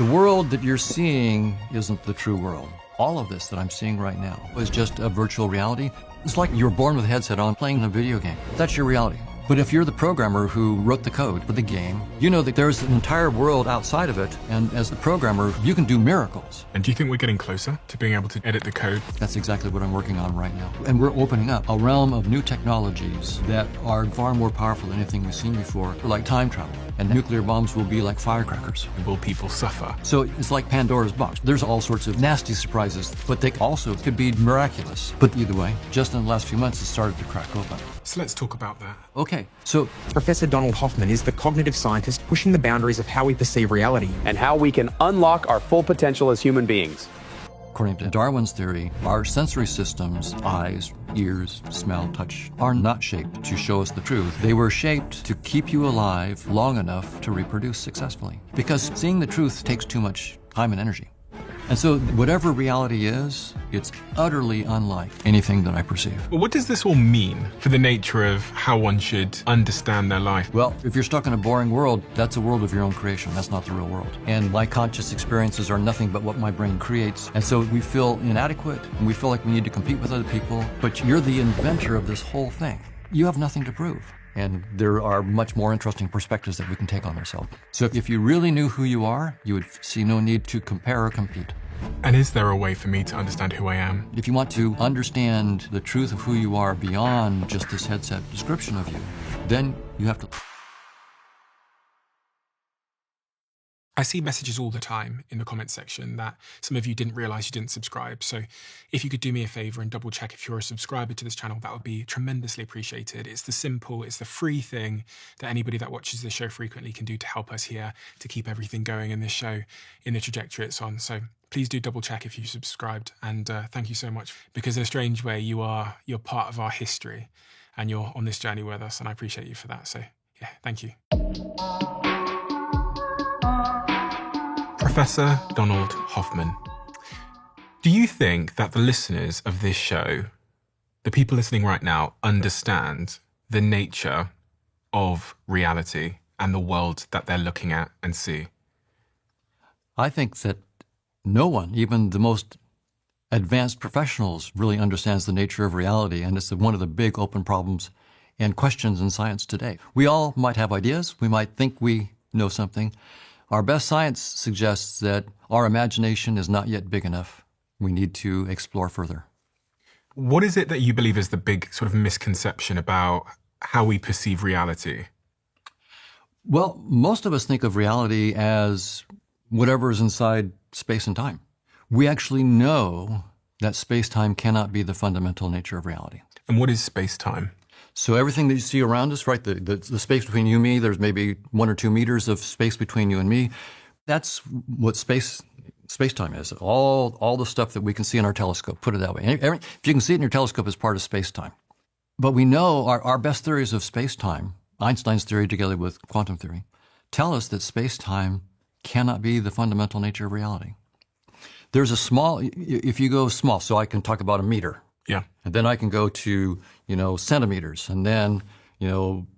The world that you're seeing isn't the true world. All of this that I'm seeing right now is just a virtual reality. It's like you were born with a headset on playing a video game. That's your reality. But if you're the programmer who wrote the code for the game, you know that there's an entire world outside of it, and as the programmer, you can do miracles. And do you think we're getting closer to being able to edit the code? That's exactly what I'm working on right now. And we're opening up a realm of new technologies that are far more powerful than anything we've seen before, like time travel. And nuclear bombs will be like firecrackers. Will people suffer? So it's like Pandora's box. There's all sorts of nasty surprises, but they also could be miraculous. But either way, just in the last few months, it started to crack open. So let's talk about that. Okay, so Professor Donald Hoffman is the cognitive scientist pushing the boundaries of how we perceive reality. And how we can unlock our full potential as human beings. according to Darwin's theory, our sensory systems, eyes, ears, smell, touch, are not shaped to show us the truth. They were shaped to keep you alive long enough to reproduce successfully. Because seeing the truth takes too much time and energy. And so whatever reality is, it's utterly unlike anything that I perceive. Well, what does this all mean for the nature of how one should understand their life? Well, if you're stuck in a boring world, that's a world of your own creation. That's not the real world. And my conscious experiences are nothing but what my brain creates. And so we feel inadequate, and we feel like we need to compete with other people. But you're the inventor of this whole thing. You have nothing to prove. And there are much more interesting perspectives that we can take on ourselves. So if you really knew who you are, you would see no need to compare or compete. And is there a way for me to understand who I am? If you want to understand the truth of who you are beyond just this headset description of you, then you have to... I see messages all the time in the comments section that some of you didn't realize you didn't subscribe. So if you could do me a favor and double check if you're a subscriber to this channel, that would be tremendously appreciated. It's the free thing that anybody that watches this show frequently can do to help us here, to keep everything going in this show in the trajectory it's on. So please do double check if you subscribed, and thank you so much, because in a strange way, you're part of our history and you're on this journey with us, and I appreciate you for that. So yeah, thank you. Professor Donald Hoffman, do you think that the listeners of this show, the people listening right now, understand the nature of reality and the world that they're looking at and see? I think that no one, even the most advanced professionals, really understands the nature of reality, and it's one of the big open problems and questions in science today. We all might have ideas. We might think we know something. Our best science suggests that our imagination is not yet big enough. We need to explore further. What is it that you believe is the big sort of misconception about how we perceive reality? Well, most of us think of reality as whatever is inside space and time. We actually know that space-time cannot be the fundamental nature of reality. And what is space-time? So everything that you see around us, right, the space between you and me, there's maybe 1 or 2 meters of space between you and me. That's what space-time is. All the stuff that we can see in our telescope, put it that way. If you can see it in your telescope, it's part of space-time. But we know our best theories of space-time, Einstein's theory together with quantum theory, tell us that space-time cannot be the fundamental nature of reality. There's a small, if you go small, so I can talk about a meter. Yeah. And then I can go to, centimeters, and then,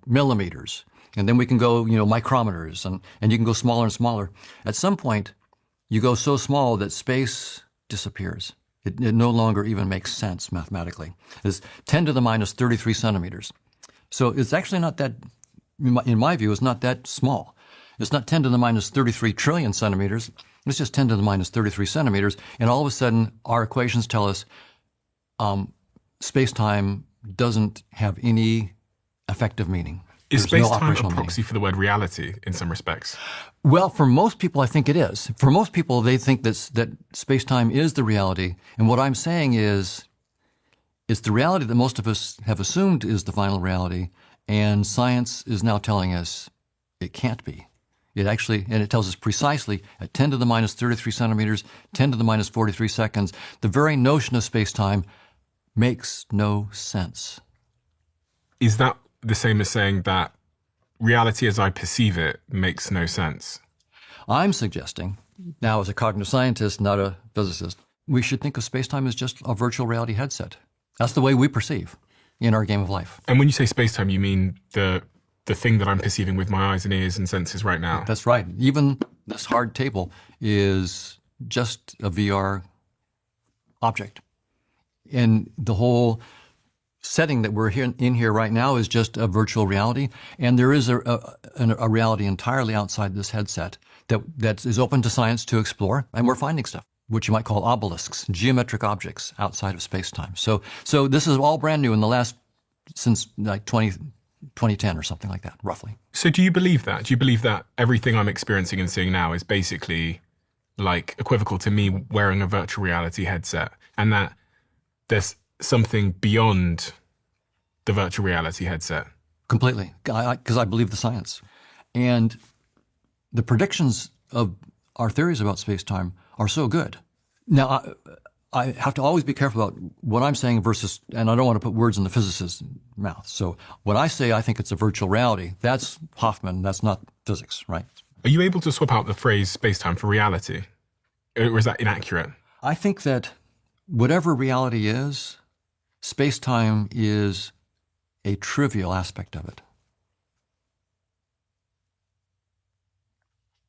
millimeters. And then we can go, micrometers, and you can go smaller and smaller. At some point, you go so small that space disappears. It no longer even makes sense mathematically. It's 10 to the minus 33 centimeters. So it's actually not that, in my view, it's not that small. It's not 10 to the minus 33 trillion centimeters. It's just 10 to the minus 33 centimeters. And all of a sudden, our equations tell us space-time doesn't have any effective meaning. Is There's no space-time a operational proxy meaning. for the word reality in some respects? Well, for most people, I think it is. For most people, they think that space-time is the reality. And what I'm saying is, it's the reality that most of us have assumed is the final reality. And science is now telling us it can't be. It actually, and it tells us precisely at 10 to the minus 33 centimeters, 10 to the minus 43 seconds, the very notion of space-time makes no sense. Is that the same as saying that reality as I perceive it makes no sense? I'm suggesting, now as a cognitive scientist, not a physicist, we should think of space-time as just a virtual reality headset. That's the way we perceive in our game of life. And when you say space-time, you mean the the thing that I'm perceiving with my eyes and ears and senses right now. That's right. Even this hard table is just a VR object. And the whole setting that we're in here right now is just a virtual reality. And there is a reality entirely outside this headset that is open to science to explore. And we're finding stuff, which you might call obelisks, geometric objects outside of space-time. So this is all brand new in the last, since like 2010 or something like that, roughly. So do you believe that? Do you believe that everything I'm experiencing and seeing now is basically like equivocal to me wearing a virtual reality headset, and that there's something beyond the virtual reality headset? Completely, because I believe the science. And the predictions of our theories about space-time are so good. Now, I have to always be careful about what I'm saying versus, and I don't want to put words in the physicist's mouth. So when I say I think it's a virtual reality, that's Hoffman, that's not physics, right? Are you able to swap out the phrase space-time for reality? Or is that inaccurate? I think that whatever reality is, space-time is a trivial aspect of it.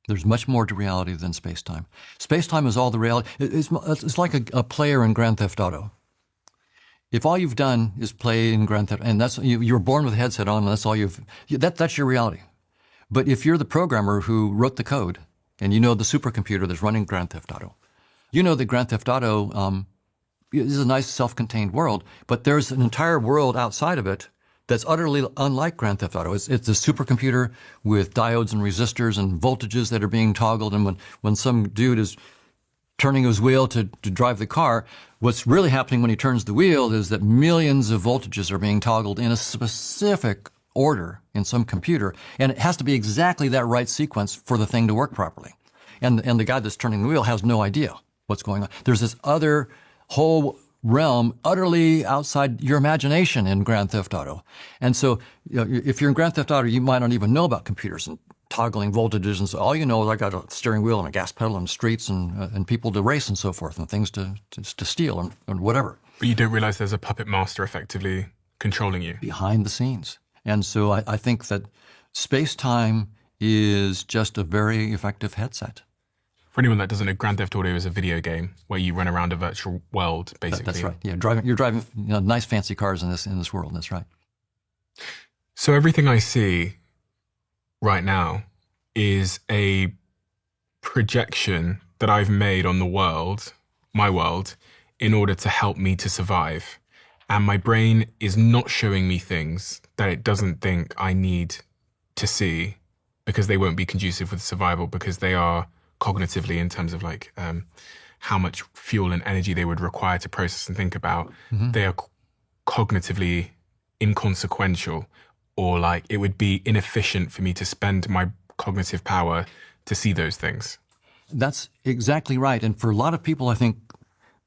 There's much more to reality than space-time. Space-time is all the reality. It's like a player in Grand Theft Auto. If all you've done is play in Grand Theft, and that's you were born with a headset on, and that's all that's your reality. But if you're the programmer who wrote the code, and you know the supercomputer that's running Grand Theft Auto, you know that Grand Theft Auto is a nice self-contained world, but there's an entire world outside of it that's utterly unlike Grand Theft Auto. It's a supercomputer with diodes and resistors and voltages that are being toggled. And when some dude is turning his wheel to drive the car, what's really happening when he turns the wheel is that millions of voltages are being toggled in a specific order in some computer. And it has to be exactly that right sequence for the thing to work properly. And the guy that's turning the wheel has no idea what's going on. There's this other whole realm utterly outside your imagination in Grand Theft Auto. And so if you're in Grand Theft Auto, you might not even know about computers and toggling voltages. And so all you know is I got a steering wheel and a gas pedal and streets and people to race and so forth and things to steal and whatever. But you don't realize there's a puppet master effectively controlling you. Behind the scenes. And so I think that space-time is just a very effective headset. For anyone that doesn't know, Grand Theft Auto is a video game where you run around a virtual world, basically. That's right. Yeah, you're driving nice fancy cars in this world. That's right. So everything I see right now is a projection that I've made on the world, my world, in order to help me to survive. And my brain is not showing me things that it doesn't think I need to see because they won't be conducive with survival, because they are cognitively, in terms of like how much fuel and energy they would require to process and think about, they are cognitively inconsequential, or like it would be inefficient for me to spend my cognitive power to see those things. That's exactly right. And for a lot of people, I think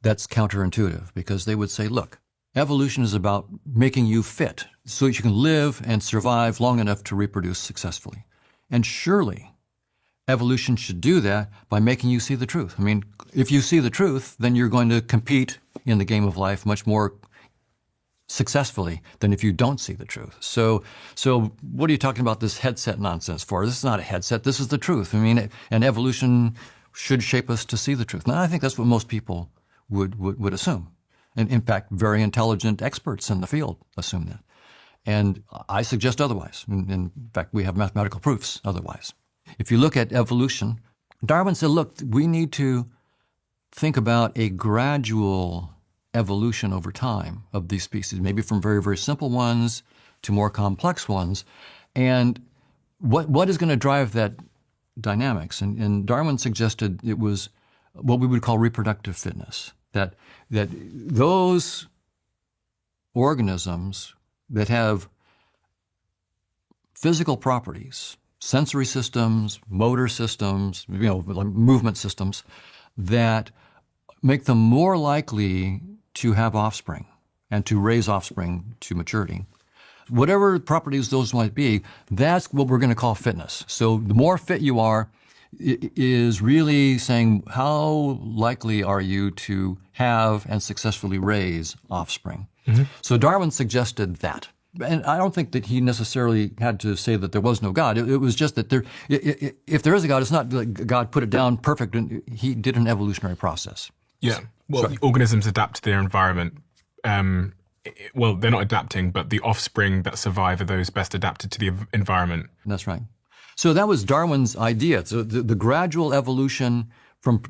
that's counterintuitive, because they would say, look, evolution is about making you fit so that you can live and survive long enough to reproduce successfully. And surely evolution should do that by making you see the truth. I mean, if you see the truth, then you're going to compete in the game of life much more successfully than if you don't see the truth. So what are you talking about this headset nonsense for? This is not a headset. This is the truth. I mean, and evolution should shape us to see the truth. Now, I think that's what most people would assume. And in fact, very intelligent experts in the field assume that. And I suggest otherwise. In fact, we have mathematical proofs otherwise. If you look at evolution, Darwin said, look, we need to think about a gradual evolution over time of these species, maybe from very, very simple ones to more complex ones. And what is going to drive that dynamics? And Darwin suggested it was what we would call reproductive fitness, that those organisms that have physical properties, sensory systems, motor systems, like movement systems, that make them more likely to have offspring and to raise offspring to maturity. Whatever properties those might be, that's what we're going to call fitness. So the more fit you are is really saying how likely are you to have and successfully raise offspring. So Darwin suggested that And I don't think that he necessarily had to say that there was no God. It was just that if there is a God, it's not like God put it down perfect. And he did an evolutionary process. Yeah. Well, organisms adapt to their environment. Well, they're not adapting, but the offspring that survive are those best adapted to the environment. That's right. So that was Darwin's idea. So the gradual evolution from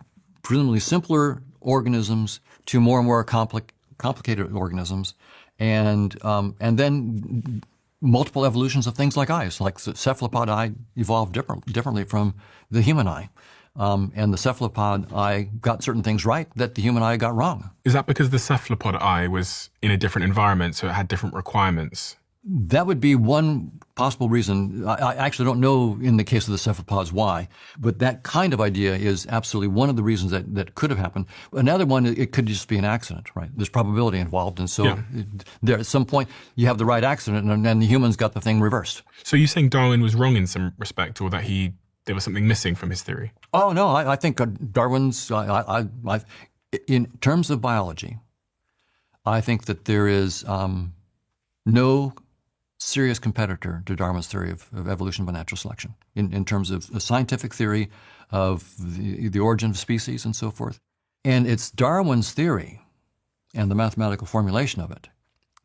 presumably simpler organisms to more and more complicated organisms, and then multiple evolutions of things like eyes, like the cephalopod eye evolved differently from the human eye. And the cephalopod eye got certain things right that the human eye got wrong. Is that because the cephalopod eye was in a different environment, so it had different requirements? That would be one possible reason. I actually don't know in the case of the cephalopods why, but that kind of idea is absolutely one of the reasons that could have happened. Another one, it could just be an accident, right? There's probability involved, and so there at some point you have the right accident, and then the humans got the thing reversed. So you're saying Darwin was wrong in some respect, or that there was something missing from his theory? Oh no, I think Darwin's. In terms of biology, I think that there is no serious competitor to Darwin's theory of evolution by natural selection in terms of the scientific theory of the origin of species and so forth. And it's Darwin's theory and the mathematical formulation of it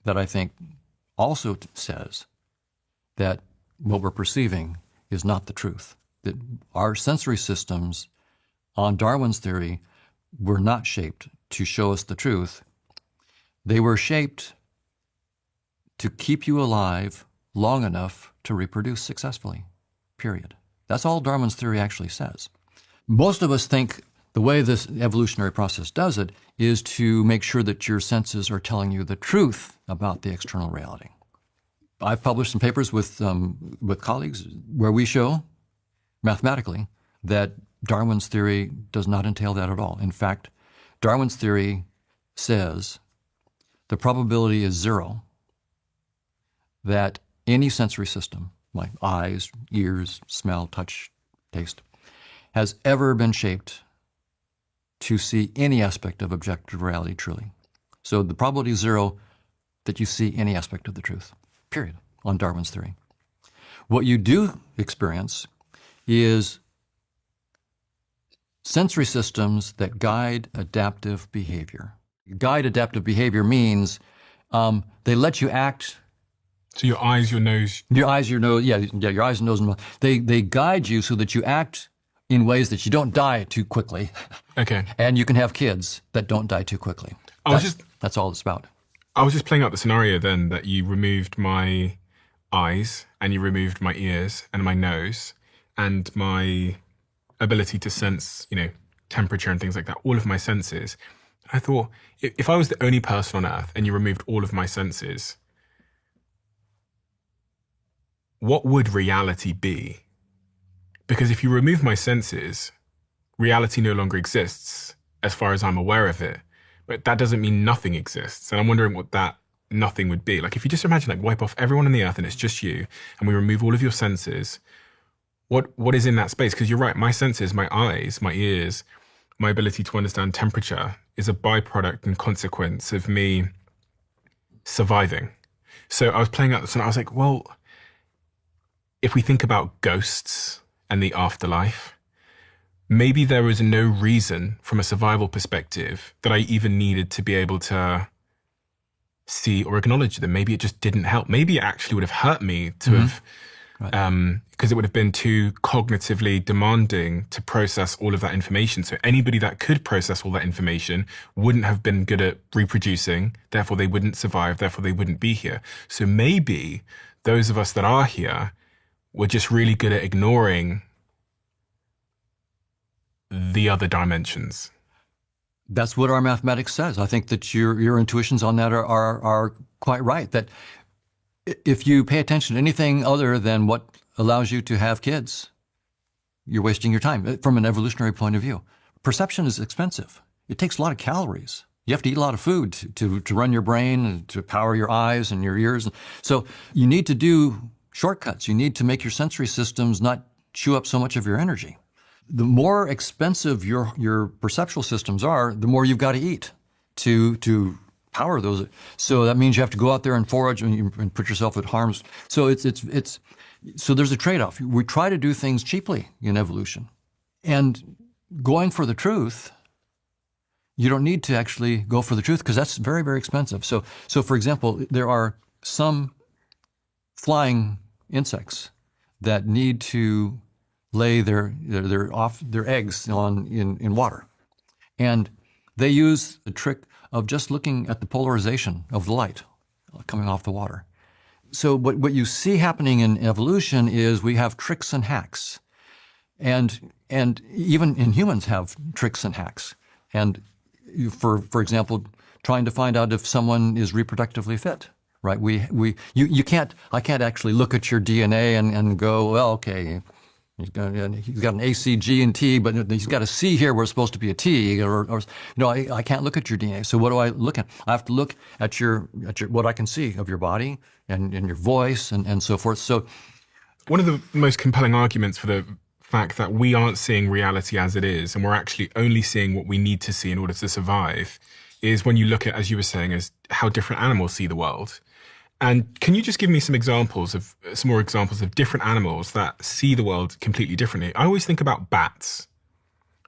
that I think also says that what we're perceiving is not the truth. That our sensory systems on Darwin's theory were not shaped to show us the truth. They were shaped to keep you alive long enough to reproduce successfully, period. That's all Darwin's theory actually says. Most of us think the way this evolutionary process does it is to make sure that your senses are telling you the truth about the external reality. I've published some papers with colleagues where we show mathematically that Darwin's theory does not entail that at all. In fact, Darwin's theory says the probability is zero that any sensory system, like eyes, ears, smell, touch, taste, has ever been shaped to see any aspect of objective reality truly. So the probability is zero that you see any aspect of the truth, period, on Darwin's theory. What you do experience is sensory systems that guide adaptive behavior. Guide adaptive behavior means they let you act. So your eyes, your nose. Your eyes, your nose, your eyes and nose and mouth. They guide you so that you act in ways that you don't die too quickly. Okay. And you can have kids that don't die too quickly. That's all it's about. I was just playing out the scenario then that you removed my eyes and you removed my ears and my nose and my ability to sense, temperature and things like that, all of my senses. I thought, if I was the only person on Earth and you removed all of my senses, what would reality be? Because if you remove my senses, reality no longer exists as far as I'm aware of it. But that doesn't mean nothing exists. And I'm wondering what that nothing would be. Like if you just imagine wipe off everyone on the Earth and it's just you, and we remove all of your senses, what is in that space? Because you're right, my senses, my eyes, my ears, my ability to understand temperature is a byproduct and consequence of me surviving. So I was playing out this and I was like, well, if we think about ghosts and the afterlife, maybe there was no reason from a survival perspective that I even needed to be able to see or acknowledge them. Maybe it just didn't help. Maybe it actually would have hurt me to have, because it would have been too cognitively demanding to process all of that information. So anybody that could process all that information wouldn't have been good at reproducing, therefore they wouldn't survive, therefore they wouldn't be here. So maybe those of us that are here were just really good at ignoring the other dimensions. That's what our mathematics says. I think that your intuitions on that are quite right. That if you pay attention to anything other than what allows you to have kids, you're wasting your time from an evolutionary point of view. Perception is expensive. It takes a lot of calories. You have to eat a lot of food to run your brain and to power your eyes and your ears. So you need to do shortcuts. You need to make your sensory systems not chew up so much of your energy. The more expensive your perceptual systems are, the more you've got to eat to power those. So that means you have to go out there and forage and put yourself at harm's. So so there's a trade-off. We try to do things cheaply in evolution. And going for the truth, you don't need to actually go for the truth because that's very, very expensive. So for example, there are some flying insects that need to lay their eggs in water. And they use the trick of just looking at the polarization of the light coming off the water. So what you see happening in evolution is we have tricks and hacks. And even in humans have tricks and hacks. And for example, trying to find out if someone is reproductively fit, right? I can't actually look at your DNA and go, well, okay, he's got an A, C, G, and T, but he's got a C here where it's supposed to be a T, or I can't look at your DNA. So what do I look at? I have to look at your what I can see of your body and your voice and so forth. So one of the most compelling arguments for the fact that we aren't seeing reality as it is, and we're actually only seeing what we need to see in order to survive, is when you look at, as you were saying, as how different animals see the world. And can you just give me some more examples of different animals that see the world completely differently? I always think about bats.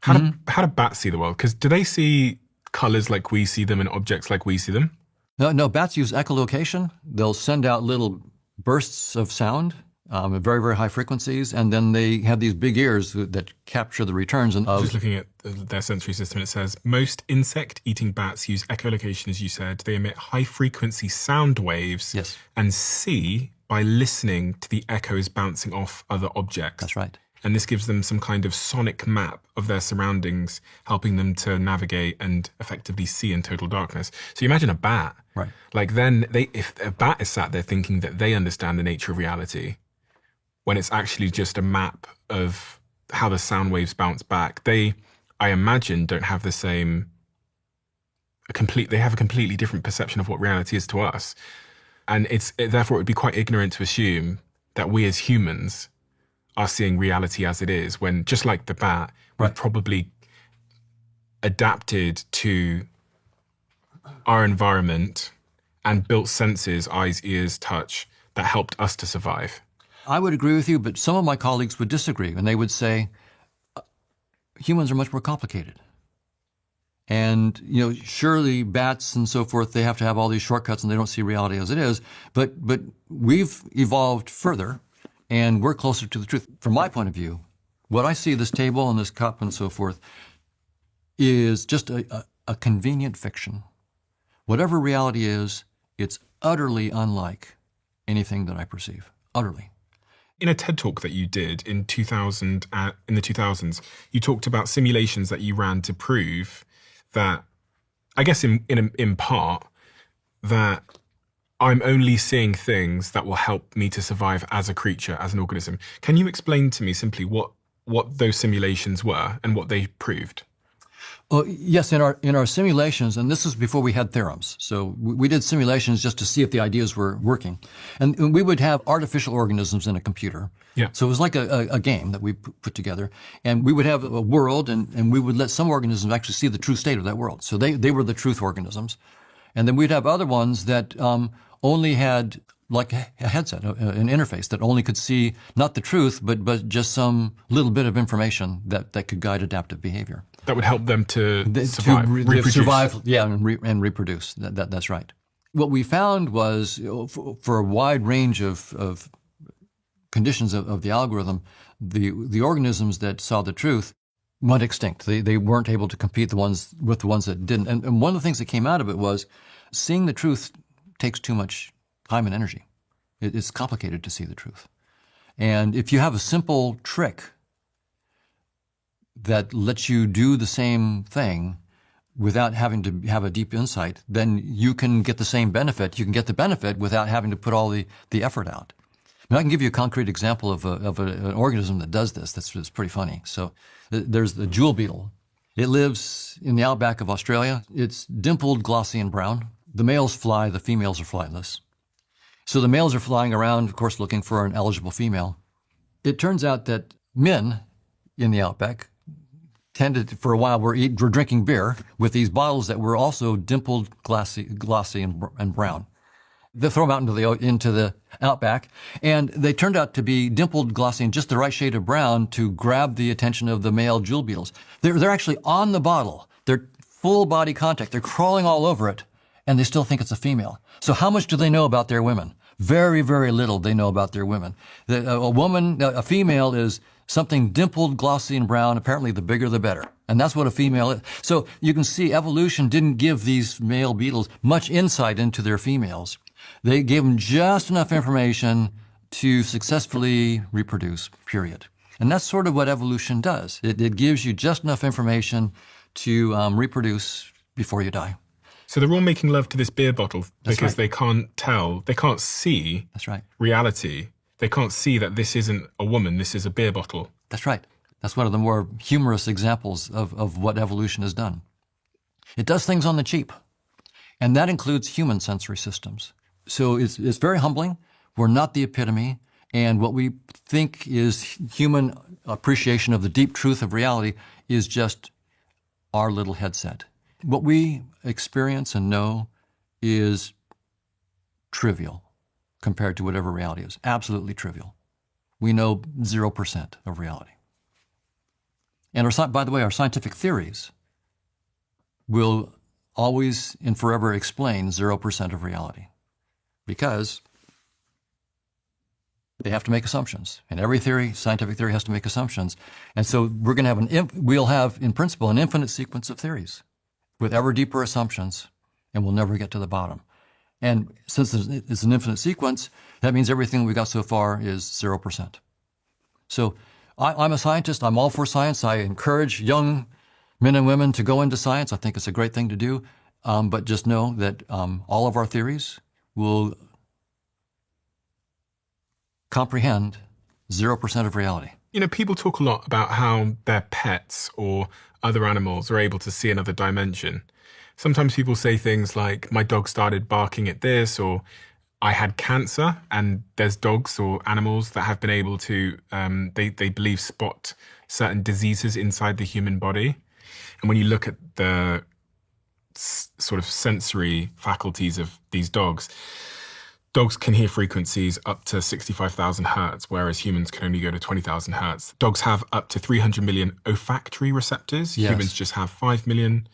How do bats see the world? Because do they see colors like we see them and objects like we see them? No, bats use echolocation. They'll send out little bursts of sound at very, very high frequencies, and then they have these big ears that capture the returns. And just looking at their sensory system, it says most insect-eating bats use echolocation, as you said. They emit high-frequency sound waves and see by listening to the echoes bouncing off other objects. That's right. And this gives them some kind of sonic map of their surroundings, helping them to navigate and effectively see in total darkness. So you imagine a bat. Right. Like then, if a bat is sat there thinking that they understand the nature of reality, when it's actually just a map of how the sound waves bounce back, they, I imagine, don't have the same, they have a completely different perception of what reality is to us. And therefore it would be quite ignorant to assume that we as humans are seeing reality as it is, when just like the bat, we've probably adapted to our environment and built senses, eyes, ears, touch, that helped us to survive. I would agree with you, but some of my colleagues would disagree, and they would say humans are much more complicated. And, surely bats and so forth, they have to have all these shortcuts and they don't see reality as it is. But we've evolved further and we're closer to the truth. From my point of view, what I see, this table and this cup and so forth, is just a convenient fiction. Whatever reality is, it's utterly unlike anything that I perceive. Utterly. In a TED Talk that you did in the 2000s, you talked about simulations that you ran to prove that, I guess in part, that I'm only seeing things that will help me to survive as a creature, as an organism. Can you explain to me simply what those simulations were and what they proved? Well, yes, in our simulations, and this is before we had theorems. So we did simulations just to see if the ideas were working. And we would have artificial organisms in a computer. Yeah. So it was like a game that we put together. And we would have a world, and we would let some organisms actually see the true state of that world. So they were the truth organisms. And then we'd have other ones that only had like a headset, an interface that only could see not the truth, but just some little bit of information that could guide adaptive behavior. That would help them to survive, reproduce. Survive, yeah, and reproduce. That's right. What we found was, for a wide range of conditions of the algorithm, the organisms that saw the truth went extinct. They weren't able to compete with the ones that didn't. And one of the things that came out of it was seeing the truth takes too much time and energy. It's complicated to see the truth. And if you have a simple trick that lets you do the same thing without having to have a deep insight, then you can get the same benefit. You can get the benefit without having to put all the effort out. I can give you a concrete example of an organism that does this. That's pretty funny. So there's the jewel beetle. It lives in the outback of Australia. It's dimpled, glossy, and brown. The males fly, the females are flightless. So the males are flying around, of course, looking for an eligible female. It turns out that men in the outback tended, for a while, we're drinking beer with these bottles that were also dimpled, glossy and brown. They throw them out into the outback, and they turned out to be dimpled, glossy, and just the right shade of brown to grab the attention of the male jewel beetles. They're actually on the bottle. They're full body contact. They're crawling all over it, and they still think it's a female. So how much do they know about their women? Very, very little they know about their women. A female is something dimpled, glossy, and brown. Apparently, the bigger the better. And that's what a female is. So you can see evolution didn't give these male beetles much insight into their females. They gave them just enough information to successfully reproduce, period. And that's sort of what evolution does. It gives you just enough information to reproduce before you die. So they're all making love to this beer bottle because right. they can't tell, they can't see That's right. reality. They can't see that this isn't a woman, this is a beer bottle. That's right. That's one of the more humorous examples of what evolution has done. It does things on the cheap, and that includes human sensory systems. So it's very humbling. We're not the epitome, and what we think is human appreciation of the deep truth of reality is just our little headset. What we experience and know is trivial compared to whatever reality is. Absolutely trivial. We know 0% of reality. And by the way, our scientific theories will always and forever explain 0% of reality, because they have to make assumptions. And every theory, scientific theory, has to make assumptions. And so we're going to have we'll have, in principle, an infinite sequence of theories with ever deeper assumptions, and we'll never get to the bottom. And since it's an infinite sequence, that means everything we got so far is 0%. So I'm a scientist. I'm all for science. I encourage young men and women to go into science. I think it's a great thing to do. But just know that all of our theories will comprehend 0% of reality. You know, people talk a lot about how their pets or other animals are able to see another dimension. Sometimes people say things like, my dog started barking at this, or I had cancer, and there's dogs or animals that have been able to, they believe, spot certain diseases inside the human body. And when you look at the sort of sensory faculties of these dogs can hear frequencies up to 65,000 hertz, whereas humans can only go to 20,000 hertz. Dogs have up to 300 million olfactory receptors. Yes. Humans just have 5 million.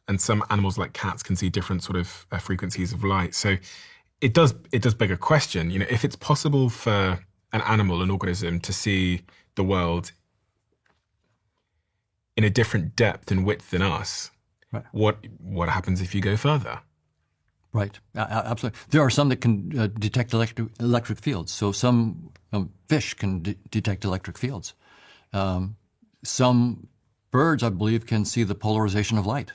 And some animals like cats can see different sort of frequencies of light. So it does beg a question. You know, if it's possible for an animal, an organism, to see the world in a different depth and width than us, right, what happens if you go further? Right, absolutely. There are some that can detect electric fields. So some fish can detect electric fields. Some birds, I believe, can see the polarization of light.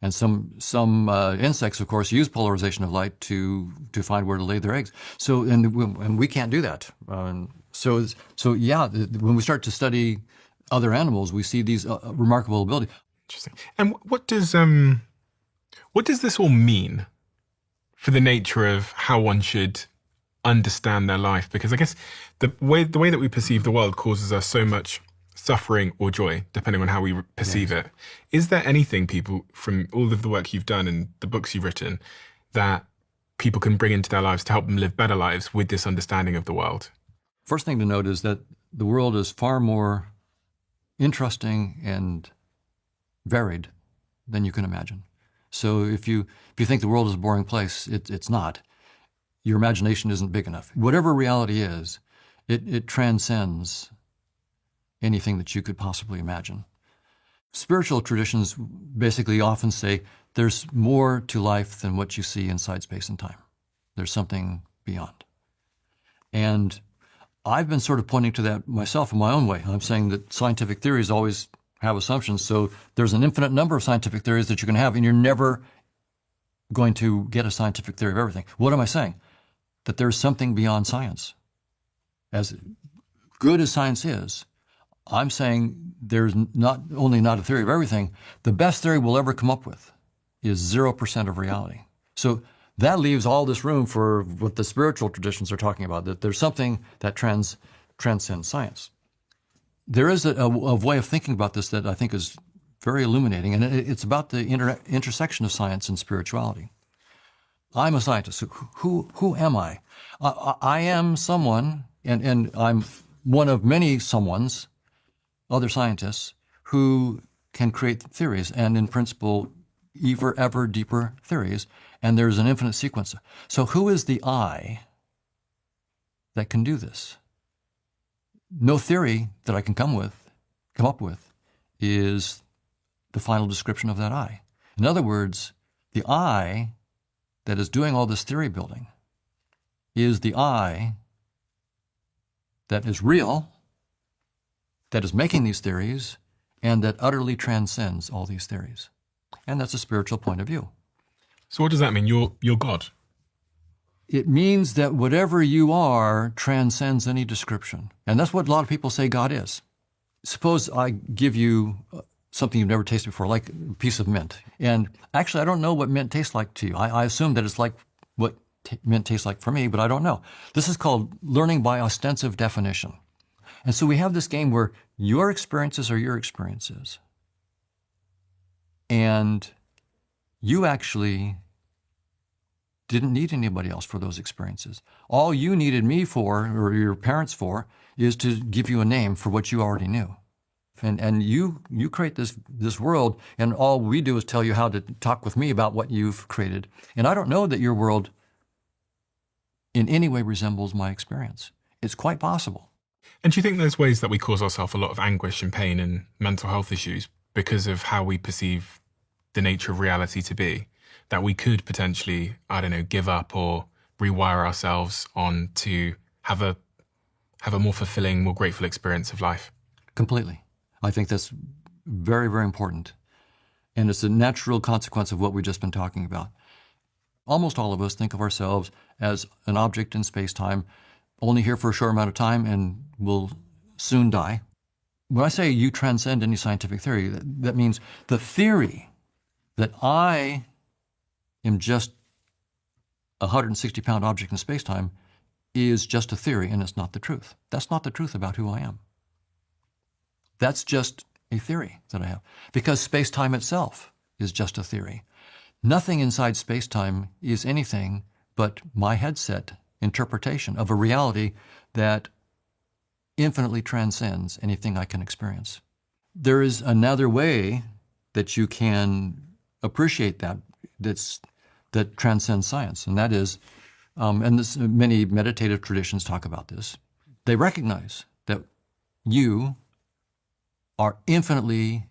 And some insects, of course, use polarization of light to find where to lay their eggs. So, and we can't do that. So yeah, when we start to study other animals, we see these remarkable abilities. Interesting. And what does this all mean for the nature of how one should understand their life? Because I guess the way that we perceive the world causes us so much suffering or joy, depending on how we perceive it. Is there anything, people, from all of the work you've done and the books you've written, that people can bring into their lives to help them live better lives with this understanding of the world? First thing to note is that the world is far more interesting and varied than you can imagine. So if you think the world is a boring place, it's not. Your imagination isn't big enough. Whatever reality is, it transcends anything that you could possibly imagine. Spiritual traditions basically often say there's more to life than what you see inside space and time. There's something beyond. And I've been sort of pointing to that myself in my own way. I'm saying that scientific theories always have assumptions. So there's an infinite number of scientific theories that you can have, and you're never going to get a scientific theory of everything. What am I saying? That there's something beyond science. As good as science is, I'm saying there's not only not a theory of everything, the best theory we'll ever come up with is 0% of reality. So that leaves all this room for what the spiritual traditions are talking about, that there's something that transcends science. There is a way of thinking about this that I think is very illuminating, and it's about the intersection of science and spirituality. I'm a scientist. Who am I? I am someone, and I'm one of many someones, other scientists, who can create theories, and in principle, ever deeper theories, and there's an infinite sequence. So who is the I that can do this? No theory that I can come up with, is the final description of that I. In other words, the I that is doing all this theory building is the I that is real, that is making these theories, and that utterly transcends all these theories. And that's a spiritual point of view. So what does that mean? You're God? It means that whatever you are transcends any description. And that's what a lot of people say God is. Suppose I give you something you've never tasted before, like a piece of mint. And actually, I don't know what mint tastes like to you. I assume that it's like what mint tastes like for me, but I don't know. This is called learning by ostensive definition. And so we have this game where your experiences are your experiences. And you actually didn't need anybody else for those experiences. All you needed me for, or your parents for, is to give you a name for what you already knew. And you create this world, and all we do is tell you how to talk with me about what you've created. And I don't know that your world in any way resembles my experience. It's quite possible. And do you think there's ways that we cause ourselves a lot of anguish and pain and mental health issues because of how we perceive the nature of reality to be? That we could potentially, I don't know, give up or rewire ourselves on to have a more fulfilling, more grateful experience of life? Completely. I think that's very, very important. And it's a natural consequence of what we've just been talking about. Almost all of us think of ourselves as an object in space-time, only here for a short amount of time and will soon die. When I say you transcend any scientific theory, that means the theory that I am just a 160-pound object in space-time is just a theory, and it's not the truth. That's not the truth about who I am. That's just a theory that I have, because space-time itself is just a theory. Nothing inside space-time is anything but my headset interpretation of a reality that infinitely transcends anything I can experience. There is another way that you can appreciate that transcends science, and that is, many meditative traditions talk about this. They recognize that you are infinitely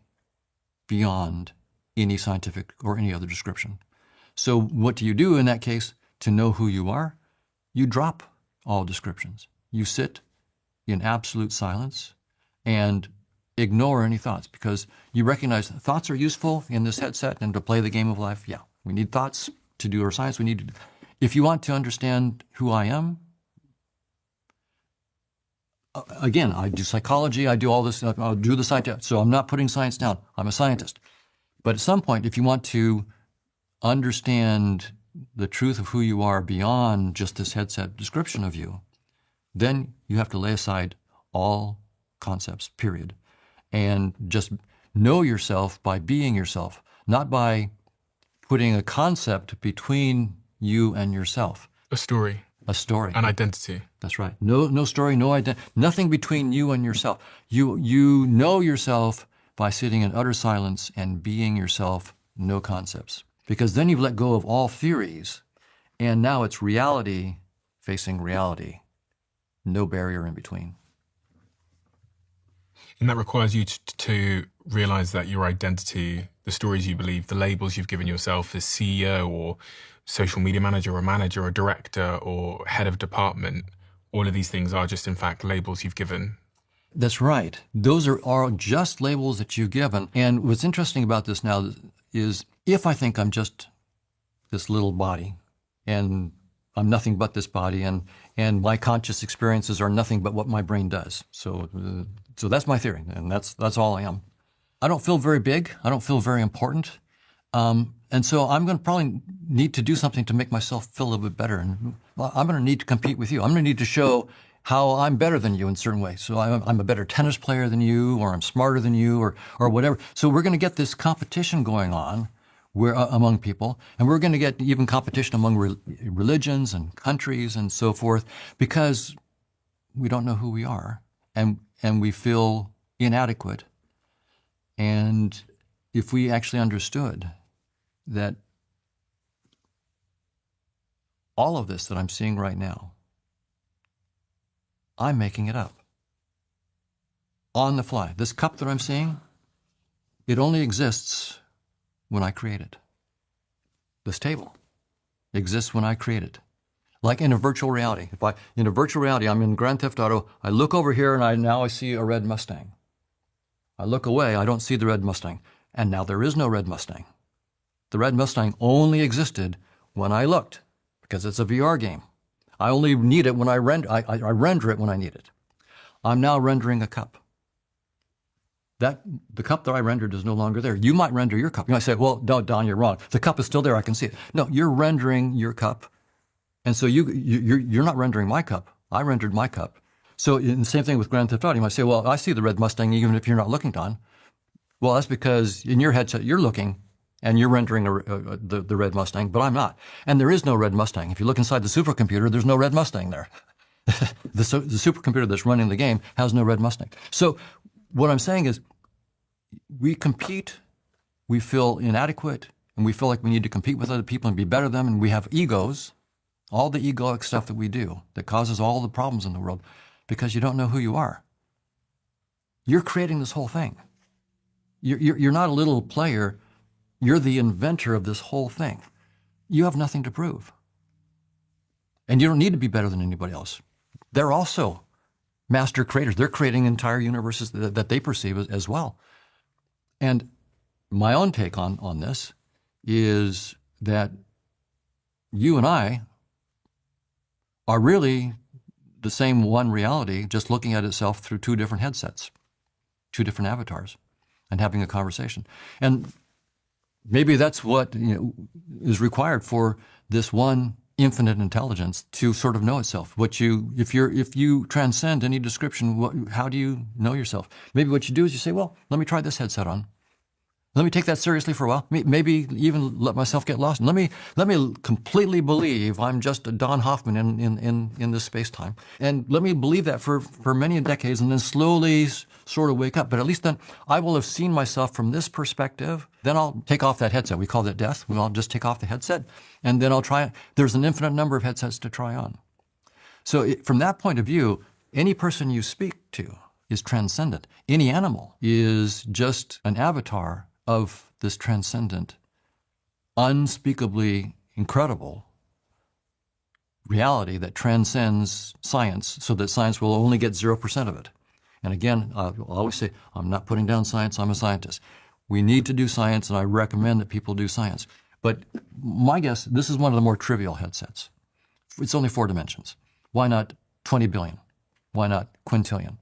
beyond any scientific or any other description. So what do you do in that case to know who you are? You drop all descriptions. You sit in absolute silence and ignore any thoughts, because you recognize that thoughts are useful in this headset and to play the game of life. Yeah, we need thoughts to do our science. If you want to understand who I am, again, I do psychology, I do all this, I'll do the science, so I'm not putting science down. I'm a scientist. But at some point, if you want to understand the truth of who you are beyond just this headset description of you, then you have to lay aside all concepts, period, and just know yourself by being yourself, not by putting a concept between you and yourself. A story. A story. An identity. That's right. No story, no identity, nothing between you and yourself. You know yourself by sitting in utter silence and being yourself, no concepts. Because then you've let go of all theories, and now it's reality facing reality. No barrier in between. And that requires you to realize that your identity, the stories you believe, the labels you've given yourself as CEO or social media manager or manager or director or head of department, all of these things are just, in fact, labels you've given. That's right. Those are just labels that you've given. And what's interesting about this now is if I think I'm just this little body and I'm nothing but this body and my conscious experiences are nothing but what my brain does. So that's my theory, and that's all I am. I don't feel very big. I don't feel very important. And so I'm going to probably need to do something to make myself feel a little bit better. And I'm going to need to compete with you. I'm going to need to show how I'm better than you in certain ways. So I'm a better tennis player than you, or I'm smarter than you, or whatever. So we're going to get this competition going on among people, and we're going to get even competition among religions and countries and so forth, because we don't know who we are, and we feel inadequate. And if we actually understood that all of this that I'm seeing right now, I'm making it up on the fly. This cup that I'm seeing, it only exists when I create it. This table exists when I create it. Like in a virtual reality. In a virtual reality, I'm in Grand Theft Auto, I look over here and now I see a red Mustang. I look away, I don't see the red Mustang. And now there is no red Mustang. The red Mustang only existed when I looked, because it's a VR game. I only need it when I render it when I need it. I'm now rendering a cup. The cup that I rendered is no longer there. You might render your cup. You might say, well, no, Don, you're wrong. The cup is still there. I can see it. No, you're rendering your cup. And so you're not rendering my cup. I rendered my cup. So in the same thing with Grand Theft Auto, you might say, well, I see the red Mustang even if you're not looking, Don. Well, that's because in your headset, you're looking and you're rendering the red Mustang, but I'm not. And there is no red Mustang. If you look inside the supercomputer, there's no red Mustang there. The supercomputer that's running the game has no red Mustang. So what I'm saying is, we compete, we feel inadequate, and we feel like we need to compete with other people and be better than them, and we have egos, all the egoic stuff that we do that causes all the problems in the world, because you don't know who you are. You're creating this whole thing. You're not a little player, you're the inventor of this whole thing. You have nothing to prove. And you don't need to be better than anybody else. They're also master creators. They're creating entire universes that they perceive as well. And my own take on this is that you and I are really the same one reality, just looking at itself through two different headsets, two different avatars, and having a conversation. And maybe that's what is required for this one infinite intelligence to sort of know itself. If you transcend any description, how do you know yourself? Maybe what you do is you say, well, let me try this headset on. Let me take that seriously for a while. Maybe even let myself get lost. Let me completely believe I'm just a Don Hoffman in this space-time. And let me believe that for many decades, and then slowly sort of wake up. But at least then I will have seen myself from this perspective. Then I'll take off that headset. We call that death. I'll just take off the headset, and then I'll try it. There's an infinite number of headsets to try on. So from that point of view, any person you speak to is transcendent. Any animal is just an avatar of this transcendent, unspeakably incredible reality that transcends science, so that science will only get 0% of it. And again, I'll always say, I'm not putting down science, I'm a scientist. We need to do science, and I recommend that people do science. But my guess, this is one of the more trivial headsets. It's only 4 dimensions. Why not 20 billion? Why not quintillion?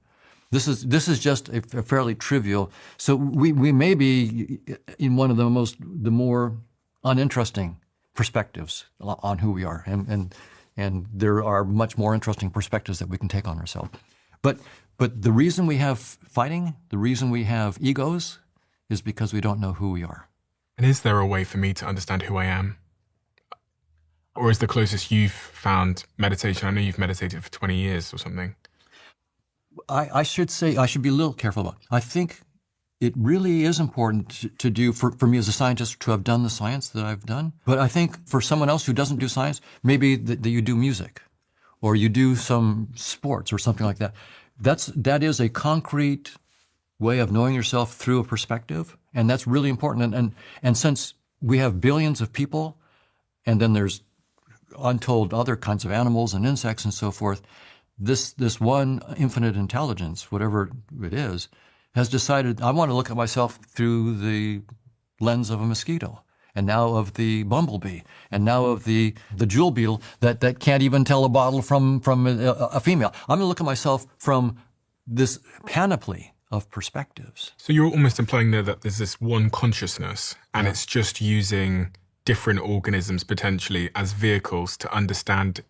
This is just a fairly trivial. So we may be in one of the more uninteresting perspectives on who we are, and there are much more interesting perspectives that we can take on ourselves. But the reason we have fighting, the reason we have egos, is because we don't know who we are. And is there a way for me to understand who I am? Or is the closest you've found meditation? I know you've meditated for 20 years or something. I should say, I should be a little careful about it. I think it really is important to do, for me as a scientist, to have done the science that I've done. But I think for someone else who doesn't do science, maybe that you do music, or you do some sports or something like that. That is a concrete way of knowing yourself through a perspective, and that's really important. And since we have billions of people, and then there's untold other kinds of animals and insects and so forth, this one infinite intelligence, whatever it is, has decided, I want to look at myself through the lens of a mosquito, and now of the bumblebee, and now of the jewel beetle that can't even tell a bottle from a female. I'm going to look at myself from this panoply of perspectives. So you're almost implying there that there's this one consciousness, and it's just using different organisms potentially as vehicles to understand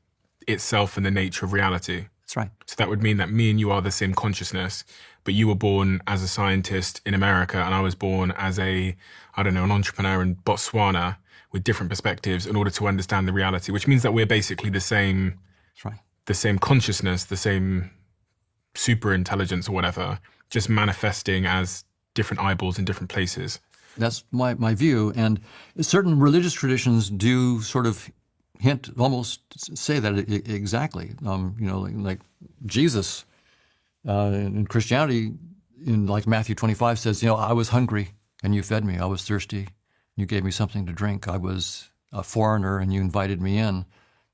itself and the nature of reality. That's right. So that would mean that me and you are the same consciousness, but you were born as a scientist in America and I was born as an entrepreneur in Botswana with different perspectives in order to understand the reality, which means that we're basically the same. That's right. The same consciousness, the same super intelligence or whatever, just manifesting as different eyeballs in different places. That's my view. And certain religious traditions do sort of hint, almost say that exactly. Like Jesus in Christianity, in like Matthew 25 says, I was hungry and you fed me. I was thirsty. You gave me something to drink. I was a foreigner and you invited me in.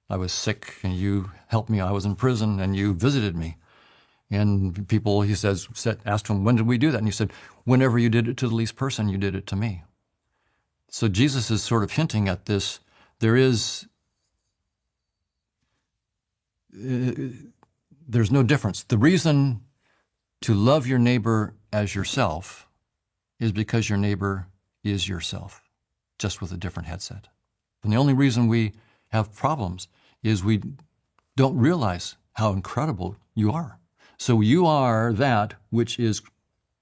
I was sick and you helped me. I was in prison and you visited me. And people, he says, asked him, when did we do that? And he said, whenever you did it to the least person, you did it to me. So Jesus is sort of hinting at this. There's no difference. The reason to love your neighbor as yourself is because your neighbor is yourself, just with a different headset. And the only reason we have problems is we don't realize how incredible you are. So you are that which is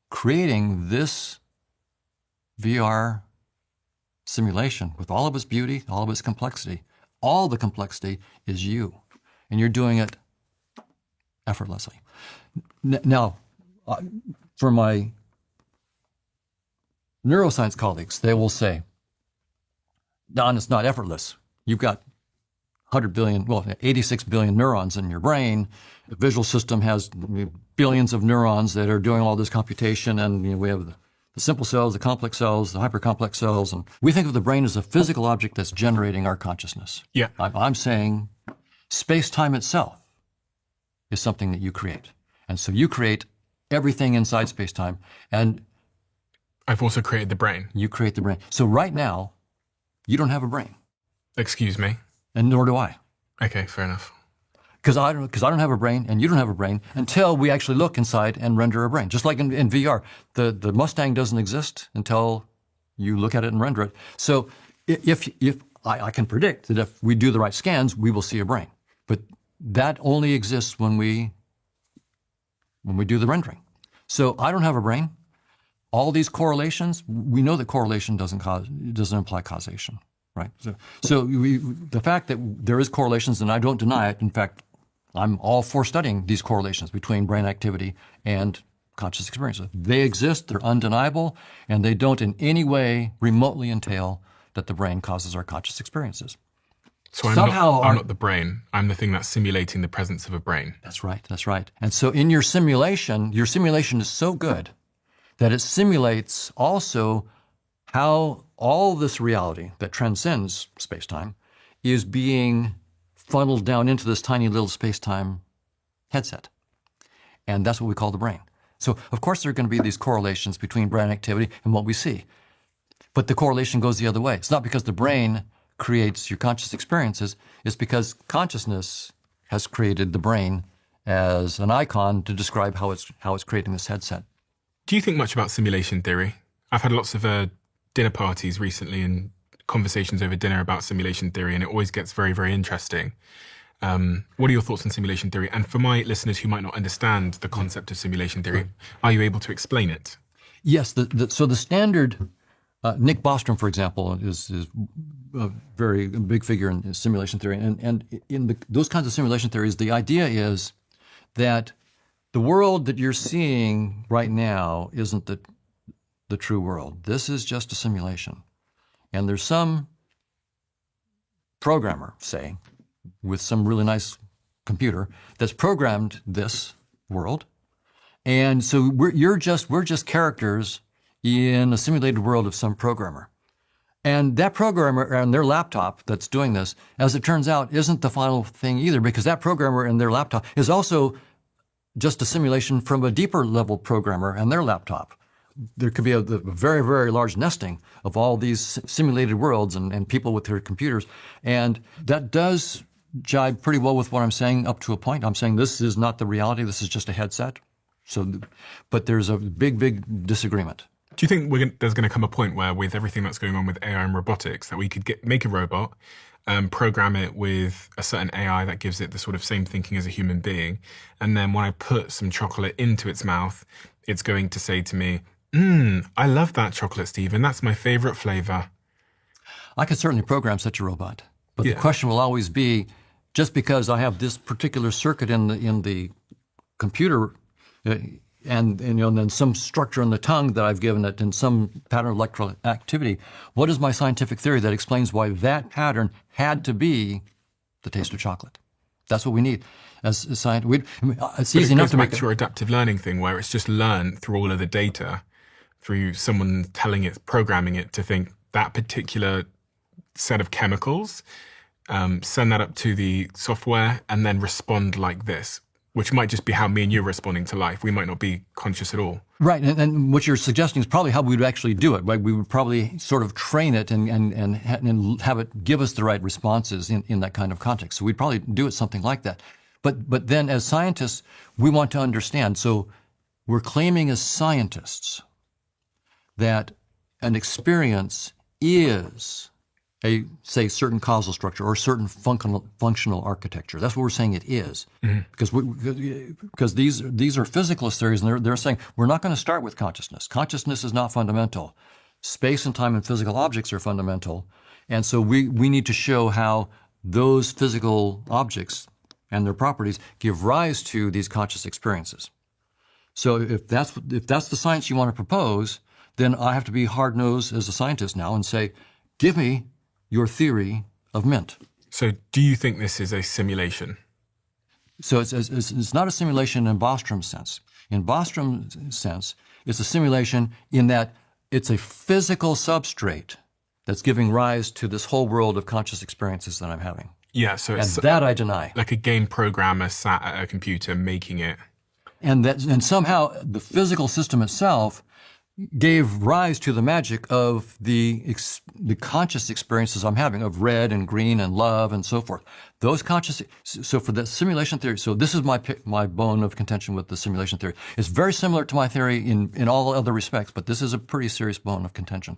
creating this VR simulation with all of its beauty, all of its complexity. All the complexity is you, and you're doing it effortlessly. Now, for my neuroscience colleagues, they will say, Don, it's not effortless. You've got 86 billion neurons in your brain. The visual system has billions of neurons that are doing all this computation, and we have the simple cells, the complex cells, the hypercomplex cells, and we think of the brain as a physical object that's generating our consciousness. Yeah. I'm saying space-time itself is something that you create. And so you create everything inside space-time, and I've also created the brain. You create the brain. So right now, you don't have a brain. Excuse me? And nor do I. Okay, fair enough. Because I don't have a brain and you don't have a brain until we actually look inside and render a brain. Just like in VR, the Mustang doesn't exist until you look at it and render it. So if I can predict that if we do the right scans, we will see a brain. But that only exists when we do the rendering. So I don't have a brain. All these correlations, we know that correlation doesn't imply causation. Right. So the fact that there is correlations, and I don't deny it. In fact, I'm all for studying these correlations between brain activity and conscious experiences. They exist, they're undeniable, and they don't in any way remotely entail that the brain causes our conscious experiences. So I'm not the brain. I'm the thing that's simulating the presence of a brain. That's right. And so in your simulation is so good that it simulates also how all this reality that transcends space-time is being funneled down into this tiny little space-time headset. And that's what we call the brain. So, of course, there are going to be these correlations between brain activity and what we see. But the correlation goes the other way. It's not because the brain creates your conscious experiences. It's because consciousness has created the brain as an icon to describe how it's creating this headset. Do you think much about simulation theory? I've had lots of dinner parties recently and conversations over dinner about simulation theory, and it always gets very, very interesting. What are your thoughts on simulation theory? And for my listeners who might not understand the concept of simulation theory, are you able to explain it? Yes. So the standard, Nick Bostrom, for example, is a very big figure in simulation theory. And in those kinds of simulation theories, the idea is that the world that you're seeing right now isn't the true world. This is just a simulation. And there's some programmer, say, with some really nice computer that's programmed this world. And so we're just characters in a simulated world of some programmer. And that programmer on their laptop that's doing this, as it turns out, isn't the final thing either, because that programmer in their laptop is also just a simulation from a deeper level programmer and their laptop. There could be a very, very large nesting of all these simulated worlds and people with their computers. And that does jibe pretty well with what I'm saying up to a point. I'm saying this is not the reality. This is just a headset. But there's a big, big disagreement. Do you think there's going to come a point where, with everything that's going on with AI and robotics, that we could make a robot, program it with a certain AI that gives it the sort of same thinking as a human being, and then when I put some chocolate into its mouth, it's going to say to me, I love that chocolate, Stephen. That's my favorite flavor. I could certainly program such a robot, but the question will always be, just because I have this particular circuit in the computer, and then some structure in the tongue that I've given it and some pattern of electrical activity, what is my scientific theory that explains why that pattern had to be the taste of chocolate? That's what we need as a scientist. It's easy enough to make it goes back to your adaptive learning thing, where it's just learned through all of the data, through someone telling it, programming it to think that particular set of chemicals, send that up to the software, and then respond like this, which might just be how me and you are responding to life. We might not be conscious at all. Right, and what you're suggesting is probably how we would actually do it. Right, we would probably sort of train it and have it give us the right responses in that kind of context. So we'd probably do it something like that. But then as scientists, we want to understand. So we're claiming as scientists that an experience is a, say, certain causal structure or certain functional architecture. That's what we're saying it is. Because these are physicalist theories, and they're saying we're not going to start with consciousness. Consciousness is not fundamental. Space and time and physical objects are fundamental. And so we need to show how those physical objects and their properties give rise to these conscious experiences. So if that's the science you want to propose, then I have to be hard-nosed as a scientist now and say, give me your theory of mint. So do you think this is a simulation? So it's not a simulation in Bostrom's sense. In Bostrom's sense, it's a simulation in that it's a physical substrate that's giving rise to this whole world of conscious experiences that I'm having. Yeah, so it's that I deny. Like a game programmer sat at a computer making it. And somehow the physical system itself gave rise to the magic of the conscious experiences I'm having of red and green and love and so forth. Those conscious, so for the simulation theory, so this is my bone of contention with the simulation theory. It's very similar to my theory in all other respects, but this is a pretty serious bone of contention.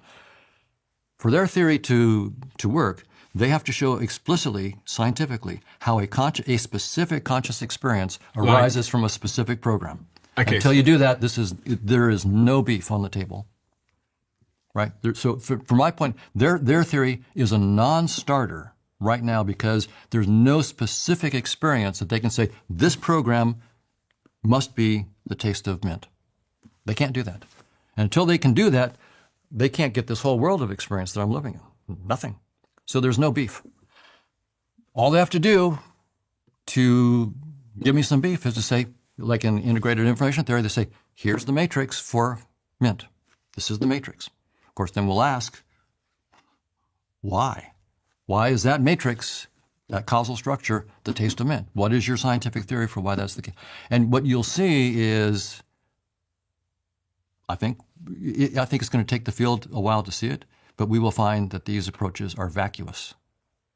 For their theory to work, they have to show explicitly, scientifically, how a specific conscious experience arises from a specific program. Okay. Until you do that, there is no beef on the table, right? So from my point, their theory is a non-starter right now because there's no specific experience that they can say, this program must be the taste of mint. They can't do that. And until they can do that, they can't get this whole world of experience that I'm living in. Nothing. So there's no beef. All they have to do to give me some beef is to say, like in integrated information theory, they say, here's the matrix for mint. This is the matrix. Of course, then we'll ask, why? Why is that matrix, that causal structure, the taste of mint? What is your scientific theory for why that's the case? And what you'll see is, I think it's going to take the field a while to see it, but we will find that these approaches are vacuous.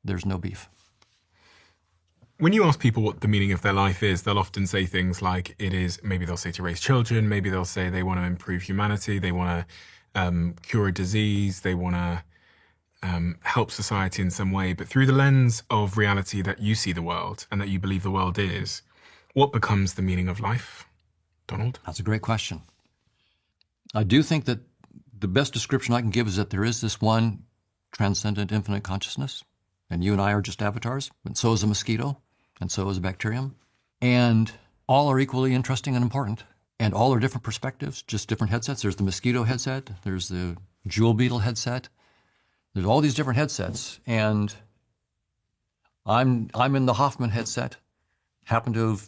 There's no beef. When you ask people what the meaning of their life is, they'll often say things like it is, maybe they'll say to raise children, maybe they'll say they want to improve humanity, they want to cure a disease, they want to help society in some way. But through the lens of reality that you see the world and that you believe the world is, what becomes the meaning of life, Donald? That's a great question. I do think that the best description I can give is that there is this one transcendent infinite consciousness, and you and I are just avatars, and so is a mosquito. And so is a bacterium. And all are equally interesting and important. And all are different perspectives, just different headsets. There's the mosquito headset. There's the jewel beetle headset. There's all these different headsets. And I'm in the Hoffman headset. Happen to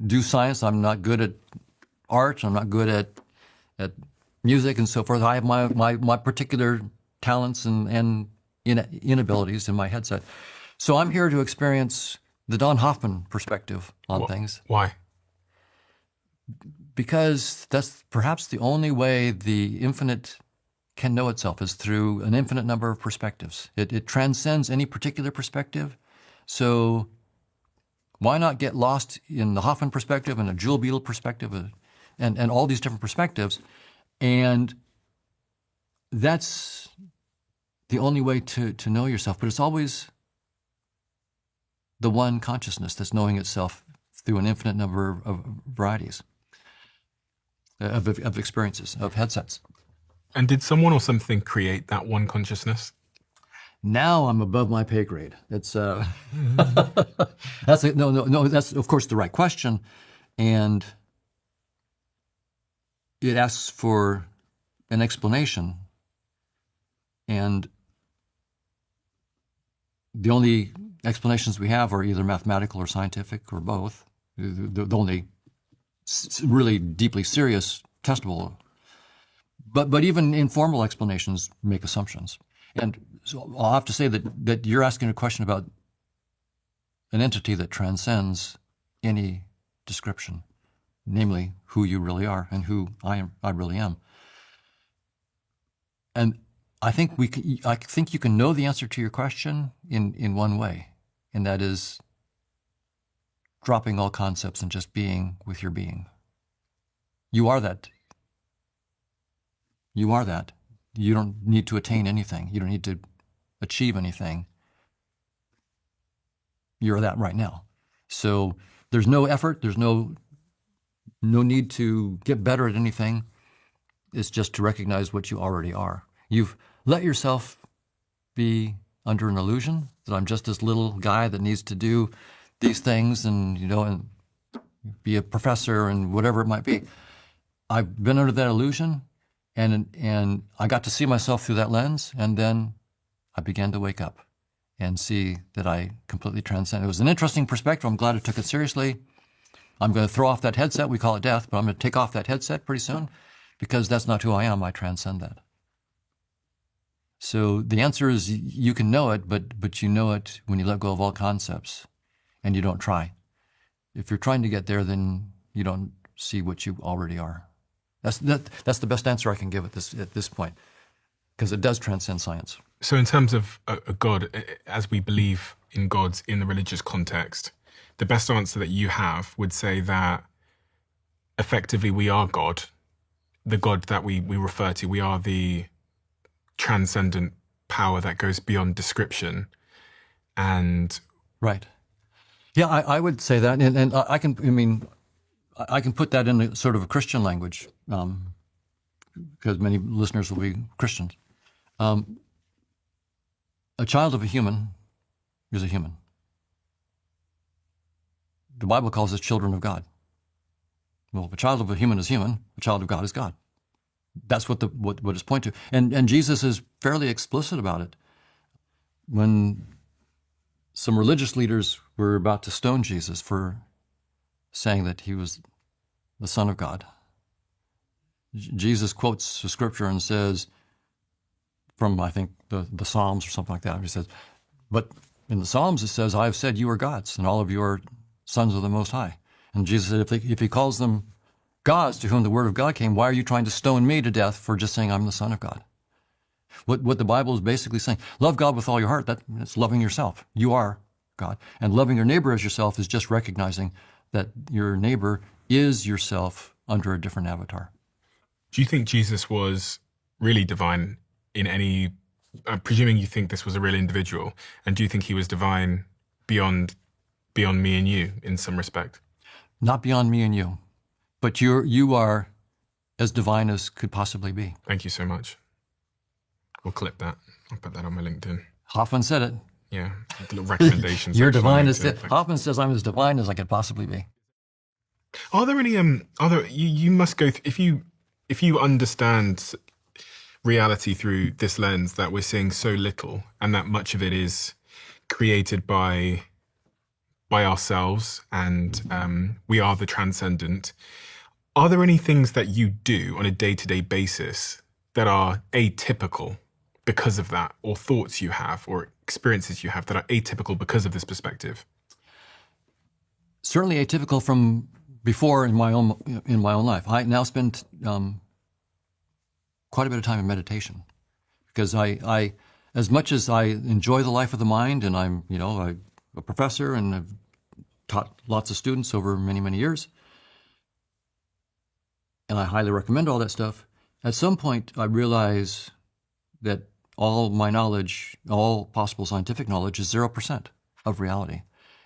do science. I'm not good at art. I'm not good at music and so forth. I have my particular talents and inabilities in my headset. So I'm here to experience the Don Hoffman perspective on things. Why? Because that's perhaps the only way the infinite can know itself is through an infinite number of perspectives. It transcends any particular perspective. So why not get lost in the Hoffman perspective and a jewel beetle perspective and all these different perspectives And that's the only way to know yourself. But it's always the one consciousness that's knowing itself through an infinite number of varieties of experiences, of headsets. And did someone or something create that one consciousness? Now I'm above my pay grade. It's that's no. That's of course the right question, and it asks for an explanation. And the only explanations we have are either mathematical or scientific or both. The only really deeply serious, testable. But even informal explanations make assumptions. And so I'll have to say that you're asking a question about an entity that transcends any description, namely who you really are and who I really am. And I think you can know the answer to your question in one way, and that is dropping all concepts and just being with your being. You are that. You are that. You don't need to attain anything. You don't need to achieve anything. You're that right now. So there's no effort. There's no need to get better at anything. It's just to recognize what you already are. You've let yourself be under an illusion that I'm just this little guy that needs to do these things and, and be a professor and whatever it might be. I've been under that illusion, and I got to see myself through that lens, and then I began to wake up and see that I completely transcend. It was an interesting perspective. I'm glad I took it seriously. I'm going to throw off that headset. We call it death, but I'm going to take off that headset pretty soon because that's not who I am. I transcend that. So the answer is you can know it, but you know it when you let go of all concepts and you don't try. If you're trying to get there, then you don't see what you already are. That's the best answer I can give at this point, because it does transcend science. So in terms of a God, as we believe in gods in the religious context, the best answer that you have would say that effectively we are God, the God that we refer to. We are the transcendent power that goes beyond description. And right. Yeah, I would say that, and I can put that in a sort of a Christian language, because many listeners will be Christians. A child of a human is a human. The Bible calls us children of God. Well, if a child of a human is human, a child of God is God. That's what it's pointing to. And Jesus is fairly explicit about it. When some religious leaders were about to stone Jesus for saying that he was the Son of God, Jesus quotes the scripture and says, from, I think, the Psalms or something like that, he says, but in the Psalms it says, I have said you are gods, and all of you are sons of the Most High. And Jesus said, if he calls them gods to whom the word of God came, why are you trying to stone me to death for just saying I'm the Son of God? What the Bible is basically saying, love God with all your heart, that's loving yourself. You are God. And loving your neighbor as yourself is just recognizing that your neighbor is yourself under a different avatar. Do you think Jesus was really divine in any, presuming you think this was a real individual, and do you think he was divine beyond me and you in some respect? Not beyond me and you, but you are as divine as could possibly be. Thank you so much. We'll clip that. I'll put that on my LinkedIn. Hoffman said it. Yeah, little recommendations. You're divine as Hoffman says I'm as divine as I could possibly be. Are there any you must go if you understand reality through this lens that we're seeing so little and that much of it is created by ourselves and we are the transcendent. Are there any things that you do on a day-to-day basis that are atypical because of that, or thoughts you have or experiences you have that are atypical because of this perspective? Certainly atypical from before in my own life. I now spend quite a bit of time in meditation because I as much as I enjoy the life of the mind, and I'm a professor and I've taught lots of students over many years, and I highly recommend all that stuff. At some point, I realize that all my knowledge, all possible scientific knowledge, is 0% of reality.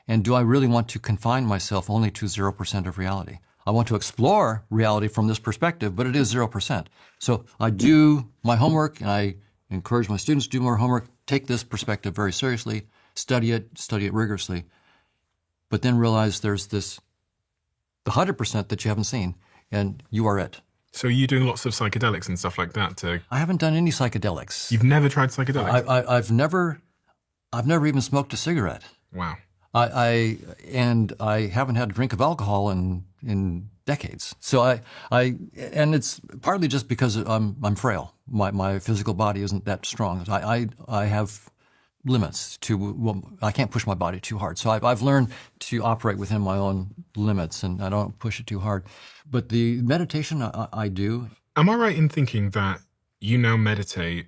And do I really want to confine myself only to 0% of reality? I want to explore reality from this perspective, but it is 0%. So I do my homework, and I encourage my students to do more homework, take this perspective very seriously, study it rigorously, but then realize there's the 100% that you haven't seen, and you are it. So are you doing lots of psychedelics and stuff like that to... I haven't done any psychedelics. You've never tried psychedelics? I've never even smoked a cigarette. Wow. I haven't had a drink of alcohol in decades. So and it's partly just because I'm frail. My physical body isn't that strong. I have limits I can't push my body too hard. So I've learned to operate within my own limits, and I don't push it too hard. But the meditation I do. Am I right in thinking that you now meditate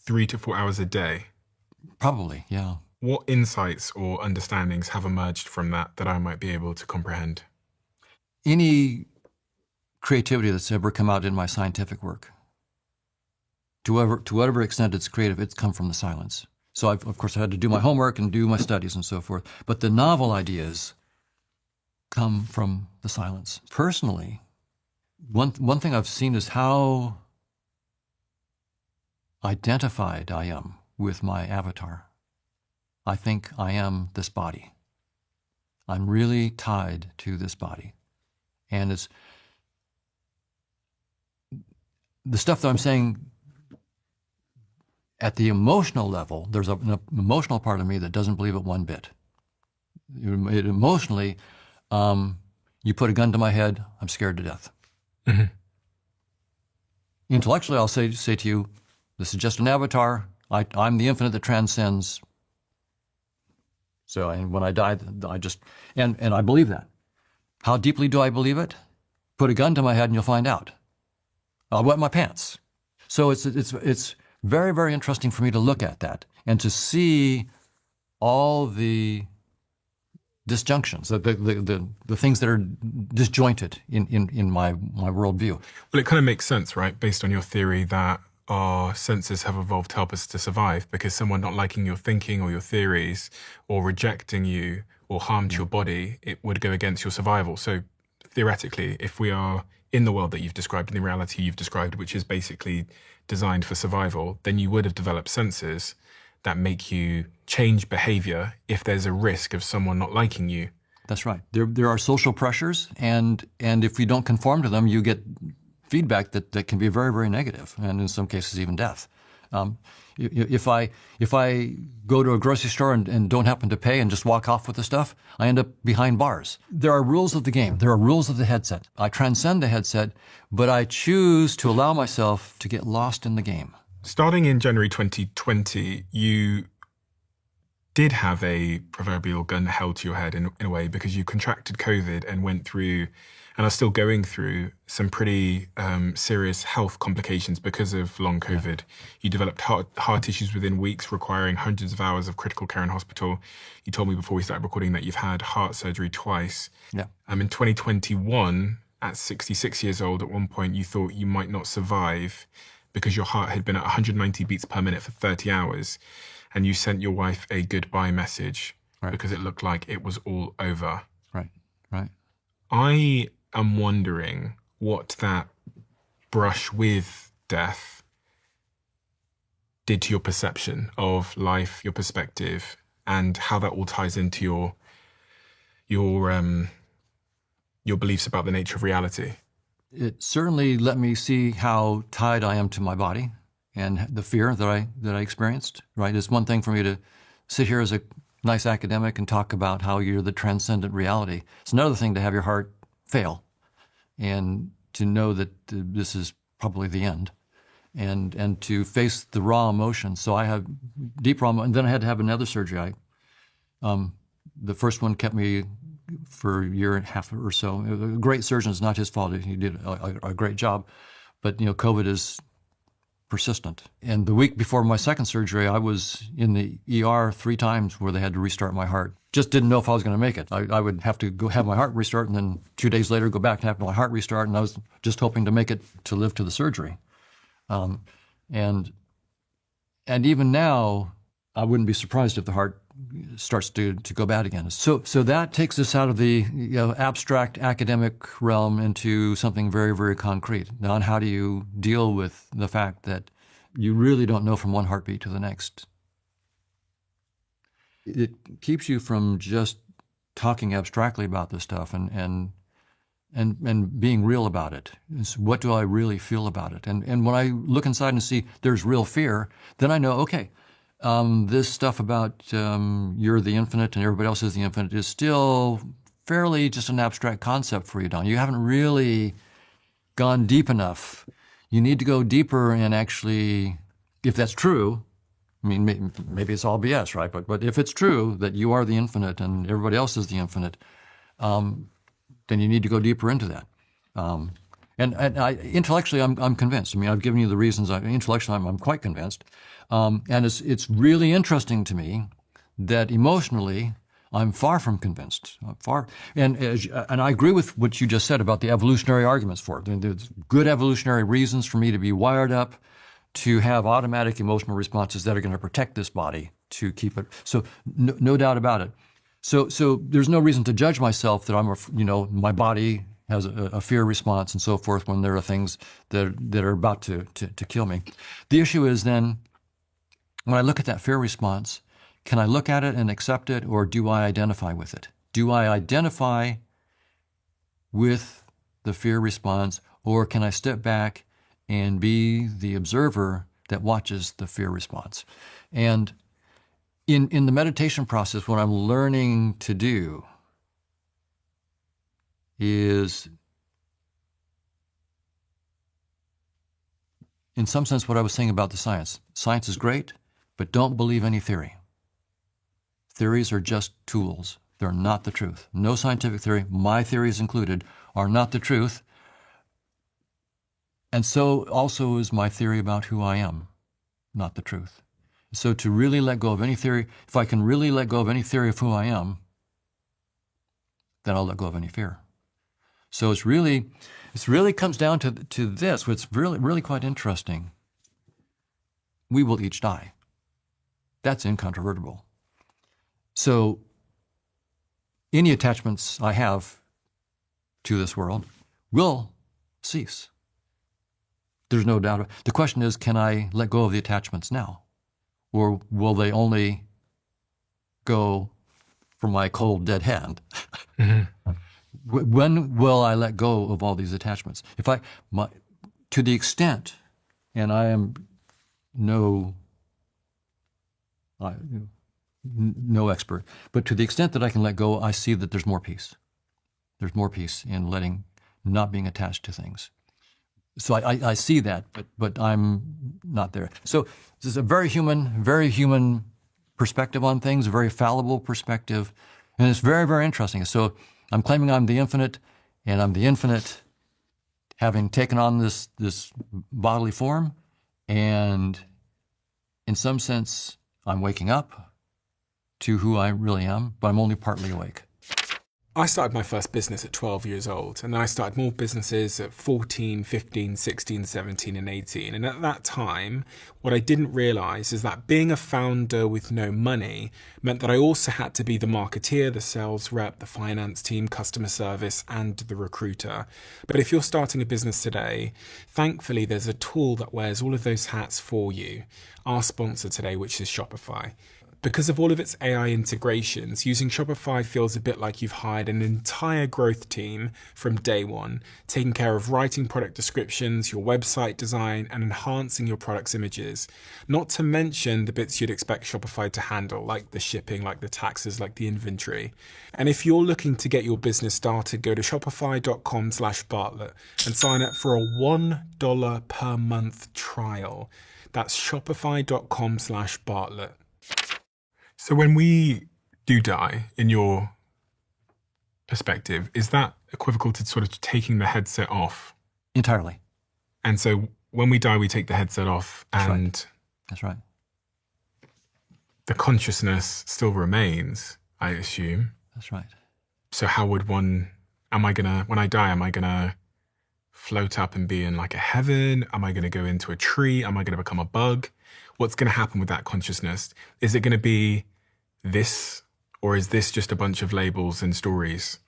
3 to 4 hours a day? Probably, yeah. What insights or understandings have emerged from that I might be able to comprehend? Any creativity that's ever come out in my scientific work, to whatever extent it's creative, it's come from the silence. So of course I had to do my homework and do my studies and so forth, but the novel ideas come from the silence. Personally, one thing I've seen is how identified I am with my avatar. I think I am this body. I'm really tied to this body. And it's the stuff that I'm saying at the emotional level, there's an emotional part of me that doesn't believe it one bit. Emotionally, you put a gun to my head, I'm scared to death. Mm-hmm. Intellectually, I'll say to you, this is just an avatar. I'm the infinite that transcends. So and when I die, I just, and I believe that. How deeply do I believe it? Put a gun to my head and you'll find out. I'll wet my pants. So it's very, very interesting for me to look at that and to see all the disjunctions, the things that are disjointed in my worldview. Well, it kind of makes sense, right? Based on your theory that our senses have evolved to help us to survive, because someone not liking your thinking or your theories or rejecting you or harm to your body, it would go against your survival. So theoretically, if we are in the world that you've described, in the reality you've described, which is basically designed for survival, then you would have developed senses that make you change behavior if there's a risk of someone not liking you. That's right. There are social pressures, and if you don't conform to them, you get feedback that can be very, very negative, and in some cases even death. If I go to a grocery store and don't happen to pay and just walk off with the stuff, I end up behind bars. There are rules of the game. There are rules of the headset. I transcend the headset, but I choose to allow myself to get lost in the game. Starting in January 2020, you did have a proverbial gun held to your head in a way, because you contracted COVID and went through, and are still going through, some pretty serious health complications because of long COVID. You developed heart issues within weeks, requiring hundreds of hours of critical care in hospital. You told me before we started recording that you've had heart surgery twice. Yeah. In 2021, at 66 years old, at one point you thought you might not survive because your heart had been at 190 beats per minute for 30 hours. And you sent your wife a goodbye message, right, because it looked like it was all over. Right, right. I am wondering what that brush with death did to your perception of life, your perspective, and how that all ties into your beliefs about the nature of reality. It certainly let me see how tied I am to my body and the fear that I experienced. Right, it's one thing for me to sit here as a nice academic and talk about how you're the transcendent reality. It's another thing to have your heart fail and to know that this is probably the end, and to face the raw emotions. So I have deep raw, and then I had to have another surgery. The first one kept me for a year and a half or so. A great surgeon, it's not his fault. He did a great job, but COVID is persistent. And the week before my second surgery, I was in the ER 3 times where they had to restart my heart. Just didn't know if I was going to make it. I would have to go have my heart restart, and then 2 days later go back and have my heart restart, and I was just hoping to make it to live to the surgery. And even now, I wouldn't be surprised if the heart starts to go bad again. So that takes us out of the abstract academic realm into something very, very concrete. Now, how do you deal with the fact that you really don't know from one heartbeat to the next? It keeps you from just talking abstractly about this stuff and being real about it. It's, what do I really feel about it? And when I look inside and see there's real fear, then I know, okay, this stuff about you're the infinite and everybody else is the infinite is still fairly just an abstract concept for you, Don. You haven't really gone deep enough. You need to go deeper and actually, if that's true, I mean, maybe it's all BS, right? But if it's true that you are the infinite and everybody else is the infinite, then you need to go deeper into that. And intellectually, I'm convinced. I mean, I've given you the reasons. Intellectually, I'm quite convinced. And it's really interesting to me that emotionally, I'm far from convinced. And I agree with what you just said about the evolutionary arguments for it. There's good evolutionary reasons for me to be wired up to have automatic emotional responses that are going to protect this body to keep it. So no doubt about it. So there's no reason to judge myself that my body has a fear response and so forth when there are things that are about to kill me. The issue is then, when I look at that fear response, can I look at it and accept it, or do I identify with it? Do I identify with the fear response, or can I step back and be the observer that watches the fear response? And in the meditation process, what I'm learning to do is, in some sense, what I was saying about the science. Science is great, but don't believe any theory. Theories are just tools. They're not the truth. No scientific theory, my theories included, are not the truth. And so also is my theory about who I am, not the truth. So to really let go of any theory, if I can really let go of any theory of who I am, then I'll let go of any fear. So it really comes down to this, what's really quite interesting. We will each die. That's incontrovertible. So any attachments I have to this world will cease. There's no doubt. The question is, can I let go of the attachments now? Or will they only go from my cold, dead hand? Mm-hmm. When will I let go of all these attachments? To the extent, and I am no expert, but to the extent that I can let go, I see that there's more peace. There's more peace in not being attached to things. So I see that, but I'm not there. So this is a very human perspective on things, a very fallible perspective, and it's very, very interesting. So I'm claiming I'm the infinite, and I'm the infinite having taken on this bodily form, and in some sense, I'm waking up to who I really am, but I'm only partly awake. I started my first business at 12 years old, and then I started more businesses at 14, 15, 16, 17, and 18. And at that time, what I didn't realize is that being a founder with no money meant that I also had to be the marketeer, the sales rep, the finance team, customer service, and the recruiter. But if you're starting a business today, thankfully there's a tool that wears all of those hats for you. Our sponsor today, which is Shopify. Because of all of its AI integrations, using Shopify feels a bit like you've hired an entire growth team from day one, taking care of writing product descriptions, your website design, and enhancing your product's images. Not to mention the bits you'd expect Shopify to handle, like the shipping, like the taxes, like the inventory. And if you're looking to get your business started, go to shopify.com/Bartlett and sign up for a $1 per month trial. That's shopify.com/Bartlett. So when we do die, in your perspective, is that equivocal to sort of taking the headset off? Entirely. And so when we die, we take the headset off, and That's right. The consciousness still remains, I assume. That's right. So how would when I die, am I gonna float up and be in like a heaven? Am I going to go into a tree? Am I going to become a bug? What's going to happen with that consciousness? Is it going to be this, or is this just a bunch of labels and stories?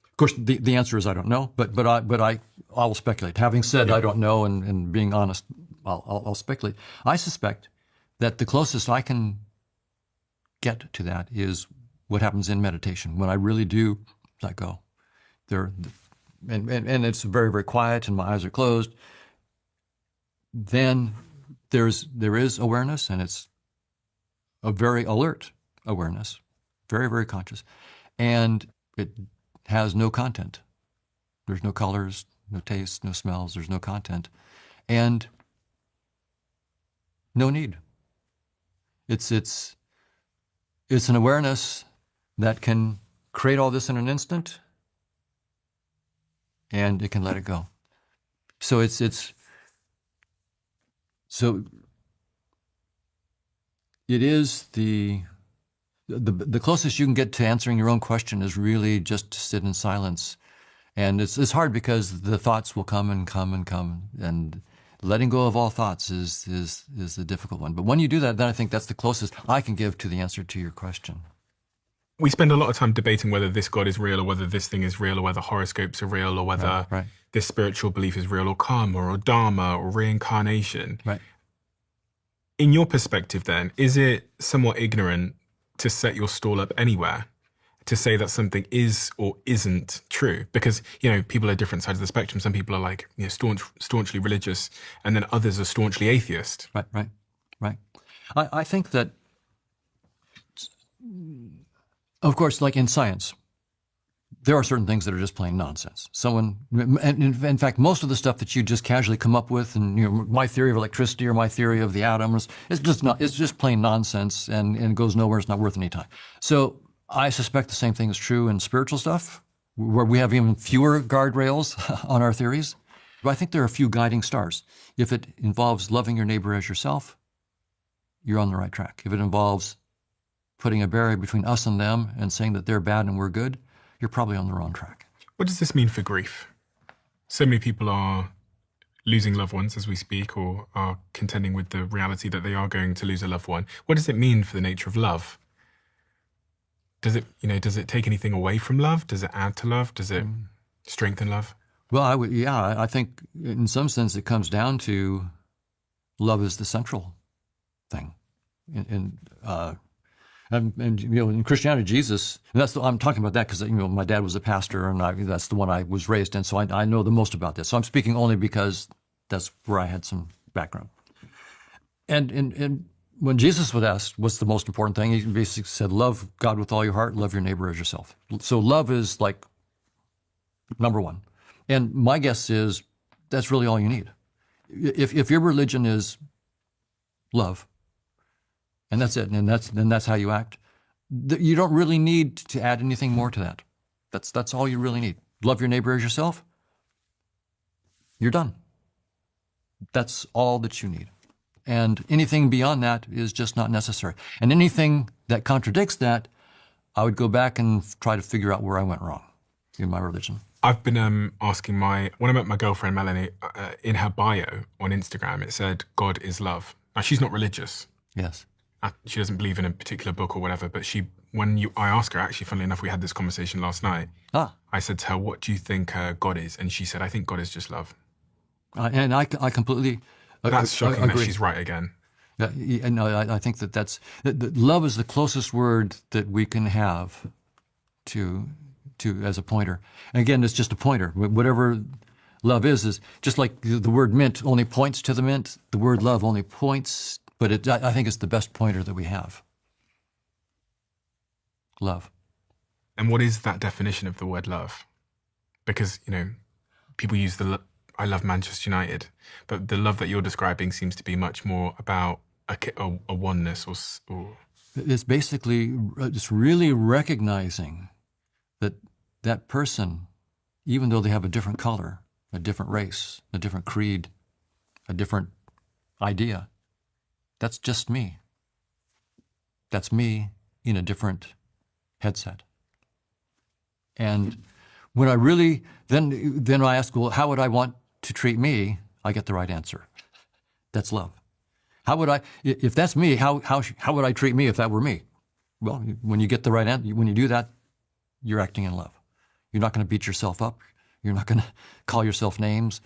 Of course, the answer is I don't know, but I will speculate. Having said I don't know and being honest, I'll speculate. I suspect that the closest I can get to that is what happens in meditation when I really do let go. And it's very, very quiet and my eyes are closed. Then there is awareness, and it's a very alert awareness, very, very conscious, and it has no content. There's no colors, no tastes, no smells. There's no content, and no need. It's an awareness that can create all this in an instant, and it can let it go. So it is the closest you can get to answering your own question is really just to sit in silence. And it's hard because the thoughts will come and come and come, and letting go of all thoughts is the difficult one. But when you do that, then I think that's the closest I can give to the answer to your question. We spend a lot of time debating whether this God is real, or whether this thing is real, or whether horoscopes are real, or whether this spiritual belief is real, or karma, or dharma, or reincarnation. Right. In your perspective then, is it somewhat ignorant to set your stall up anywhere, to say that something is or isn't true? Because, people are different sides of the spectrum. Some people are like, staunchly religious, and then others are staunchly atheist. Right. I think that, of course, like in science, there are certain things that are just plain nonsense. And in fact, most of the stuff that you just casually come up with, and my theory of electricity or my theory of the atoms, it's just plain nonsense, and it goes nowhere. It's not worth any time. So I suspect the same thing is true in spiritual stuff, where we have even fewer guardrails on our theories. But I think there are a few guiding stars. If it involves loving your neighbor as yourself, you're on the right track. If it involves putting a barrier between us and them and saying that they're bad and we're good, you're probably on the wrong track. What does this mean for grief? So many people are losing loved ones as we speak, or are contending with the reality that they are going to lose a loved one. What does it mean for the nature of love? Does it take anything away from love? Does it add to love? Does it strengthen love? Well, I think in some sense it comes down to love is the central thing. And in Christianity, Jesus, and I'm talking about that because my dad was a pastor, and that's the one I was raised in, so I know the most about this. So I'm speaking only because that's where I had some background. And when Jesus was asked what's the most important thing, he basically said, love God with all your heart, love your neighbor as yourself. So love is like number one. And my guess is that's really all you need. If your religion is love, and that's it, and that's how you act, you don't really need to add anything more to that. That's all you really need. Love your neighbor as yourself, you're done. That's all that you need. And anything beyond that is just not necessary. And anything that contradicts that, I would go back and try to figure out where I went wrong in my religion. I've been asking when I met my girlfriend Melanie, in her bio on Instagram, it said, God is love. Now, she's not religious. Yes. She doesn't believe in a particular book or whatever, but I asked her, actually, funnily enough, we had this conversation last night. I said to her, what do you think God is? And she said, I think God is just love. And I completely That's shocking agree. that she's right again. I think that love is the closest word that we can have to as a pointer. And again, it's just a pointer. Whatever love is just like the word mint only points to the mint. The word love only points, but I think it's the best pointer that we have. Love. And what is that definition of the word love? Because, people use I love Manchester United, but the love that you're describing seems to be much more about a oneness or... It's basically just really recognizing that person, even though they have a different color, a different race, a different creed, a different idea, that's just me. That's me in a different headset. And When I really, then I ask, well, how would I want to treat me? I get the right answer. That's love. How would I, if that's me, how would I treat me if that were me? Well, when you get the right answer, when you do that, you're acting in love. You're not going to beat yourself up. You're not going to call yourself names.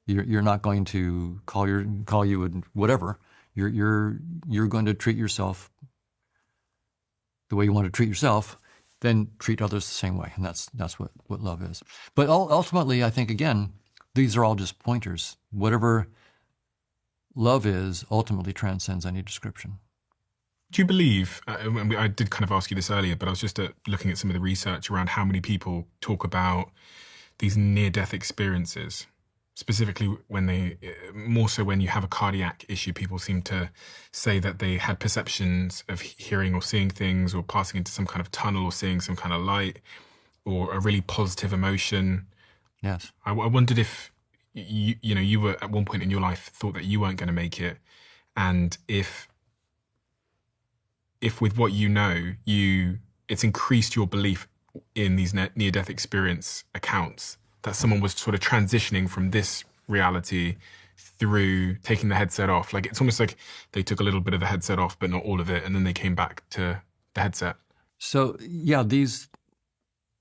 You're not going to call you whatever. You're going to treat yourself the way you want to treat yourself, then treat others the same way. And that's what love is. But ultimately, I think, again, these are all just pointers. Whatever love is ultimately transcends any description. Do you believe, I did kind of ask you this earlier, but I was just looking at some of the research around how many people talk about these near-death experiences, specifically when more so when you have a cardiac issue, people seem to say that they had perceptions of hearing or seeing things or passing into some kind of tunnel or seeing some kind of light or a really positive emotion. Yes. I wondered if, you were at one point in your life thought that you weren't going to make it, and if with what you know, it's increased your belief in these near-death experience accounts, that someone was sort of transitioning from this reality through taking the headset off. Like, it's almost like they took a little bit of the headset off, but not all of it, and then they came back to the headset. So, yeah, these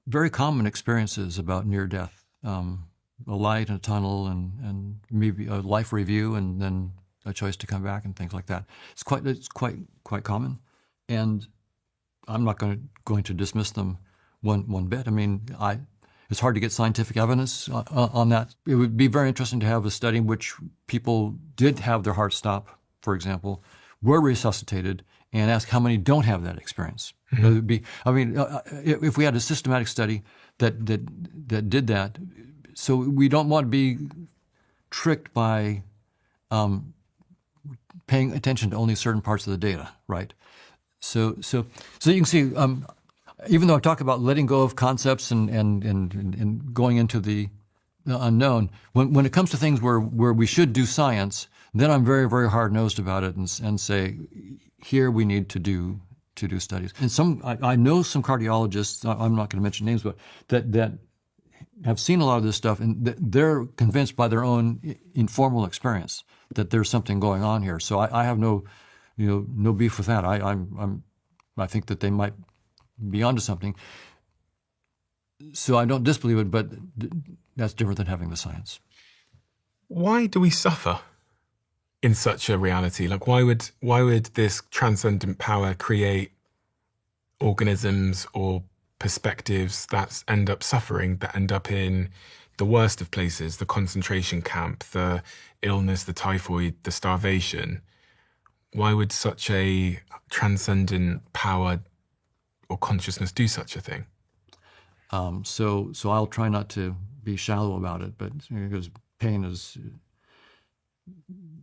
very common experiences about near-death, a light in a tunnel and maybe a life review and then a choice to come back and things like that. It's quite common. And I'm not going to dismiss them one bit. I mean, it's hard to get scientific evidence on that. It would be very interesting to have a study in which people did have their heart stop, for example, were resuscitated, and ask how many don't have that experience. Mm-hmm. It would be, I mean, if we had a systematic study that did that, so we don't want to be tricked by paying attention to only certain parts of the data, right? So you can see, even though I talk about letting go of concepts and going into the unknown, when it comes to things where we should do science, then I'm very, very hard-nosed about it and say, here we need to do studies. And I know some cardiologists, I'm not going to mention names, but that have seen a lot of this stuff, and they're convinced by their own informal experience that there's something going on here. So I have no beef with that. I think that they might be onto something. So I don't disbelieve it, but that's different than having the science. Why do we suffer in such a reality? Like, why would this transcendent power create organisms or perspectives that end up suffering, that end up in the worst of places, the concentration camp, the illness, the typhoid, the starvation? Why would such a transcendent power or consciousness do such a thing? So I'll try not to be shallow about it, but because pain is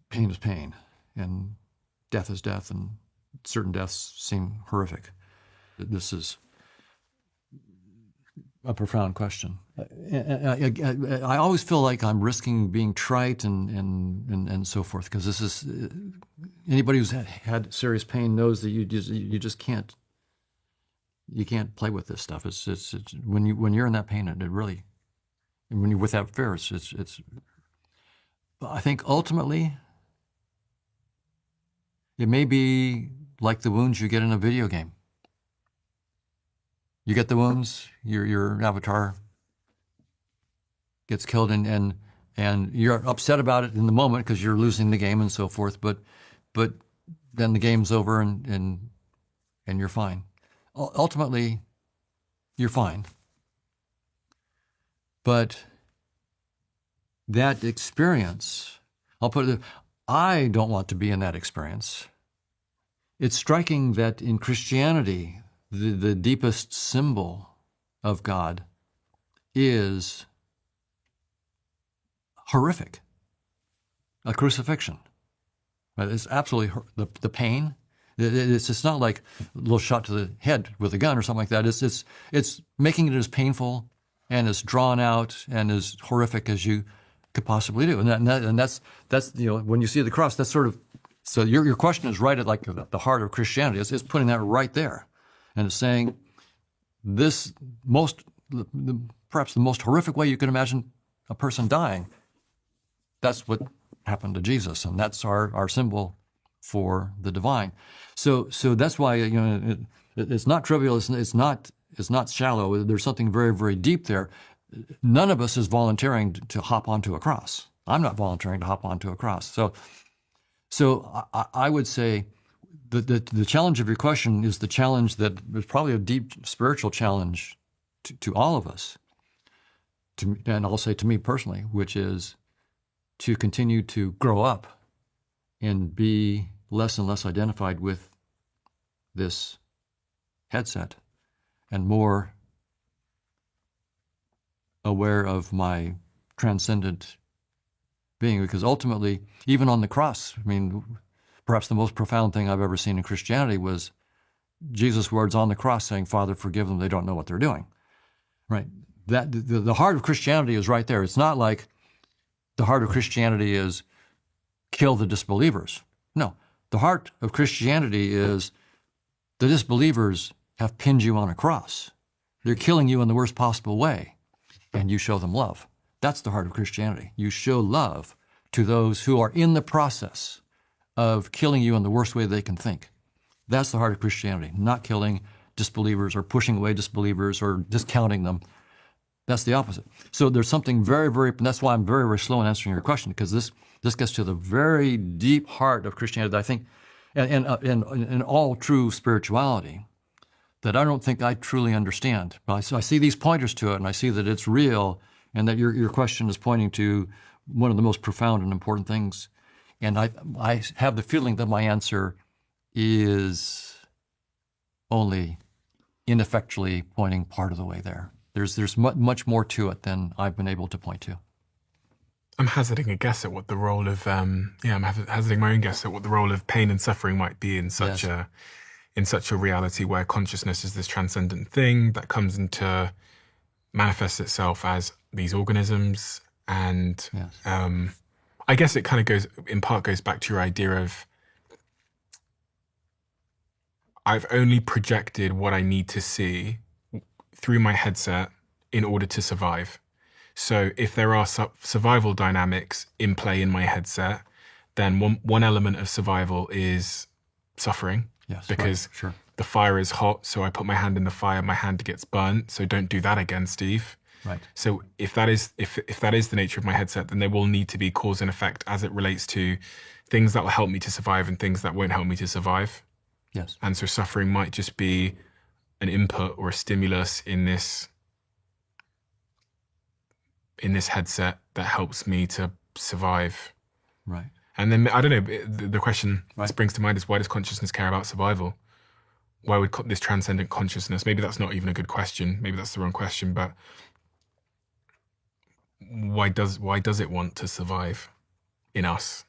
pain, and death is death, and certain deaths seem horrific. This is a profound question. I always feel like I'm risking being trite and so forth, because this is anybody who's had serious pain knows that you just can't play with this stuff. It's when you're in that pain, it really, and when you're with that fear, it's. I think ultimately, it may be like the wounds you get in a video game. You get the wounds, your avatar gets killed, and you're upset about it in the moment because you're losing the game and so forth. But then the game's over and you're fine. Ultimately, you're fine. But that experience, I don't want to be in that experience. It's striking that in Christianity, the deepest symbol of God is horrific, a crucifixion. It's absolutely the pain. It's not like a little shot to the head with a gun or something like that. It's making it as painful and as drawn out and as horrific as you could possibly do. And that's when you see the cross, that's sort of, so your question is right at like the heart of Christianity. It's putting that right there. And it's saying the perhaps the most horrific way you can imagine a person dying. That's what happened to Jesus, and that's our symbol for the divine. So that's why it's not trivial. It's not shallow. There's something very, very deep there. None of us is volunteering to hop onto a cross. I'm not volunteering to hop onto a cross. So I would say the challenge of your question is the challenge that is probably a deep spiritual challenge to all of us, and I'll say to me personally, which is to continue to grow up and be less and less identified with this headset and more aware of my transcendent being. Because ultimately, even on the cross, I mean, perhaps the most profound thing I've ever seen in Christianity was Jesus' words on the cross saying, "Father, forgive them, they don't know what they're doing." Right? That the heart of Christianity is right there. It's not like the heart of Christianity is kill the disbelievers. No, the heart of Christianity is the disbelievers have pinned you on a cross. They're killing you in the worst possible way, and you show them love. That's the heart of Christianity. You show love to those who are in the process of killing you in the worst way they can think. That's the heart of Christianity, not killing disbelievers or pushing away disbelievers or discounting them. That's the opposite. So there's something very, very, and that's why I'm very, very slow in answering your question, because this gets to the very deep heart of Christianity that I think, and all true spirituality, that I don't think I truly understand. But I see these pointers to it, and I see that it's real, and that your question is pointing to one of the most profound and important things. And I have the feeling that my answer is only ineffectually pointing part of the way there. There's much more to it than I've been able to point to. I'm hazarding a guess at what the role of I'm hazarding my own guess at what the role of pain and suffering might be in such a reality where consciousness is this transcendent thing that comes into manifests itself as these organisms, and I guess it kind of goes back to your idea of I've only projected what I need to see through my headset in order to survive. So if there are survival dynamics in play in my headset, then one element of survival is suffering. Yes, because right, sure. The fire is hot, so I put my hand in the fire, my hand gets burnt, so don't do that again, Steve. Right. So if that is the nature of my headset, then there will need to be cause and effect as it relates to things that will help me to survive and things that won't help me to survive. Yes. And so suffering might just be an input or a stimulus in this headset that helps me to survive. Right. And then, I don't know, the question that springs to mind is, why does consciousness care about survival? Why would this transcendent consciousness, maybe that's not even a good question, maybe that's the wrong question, but why does it want to survive in us?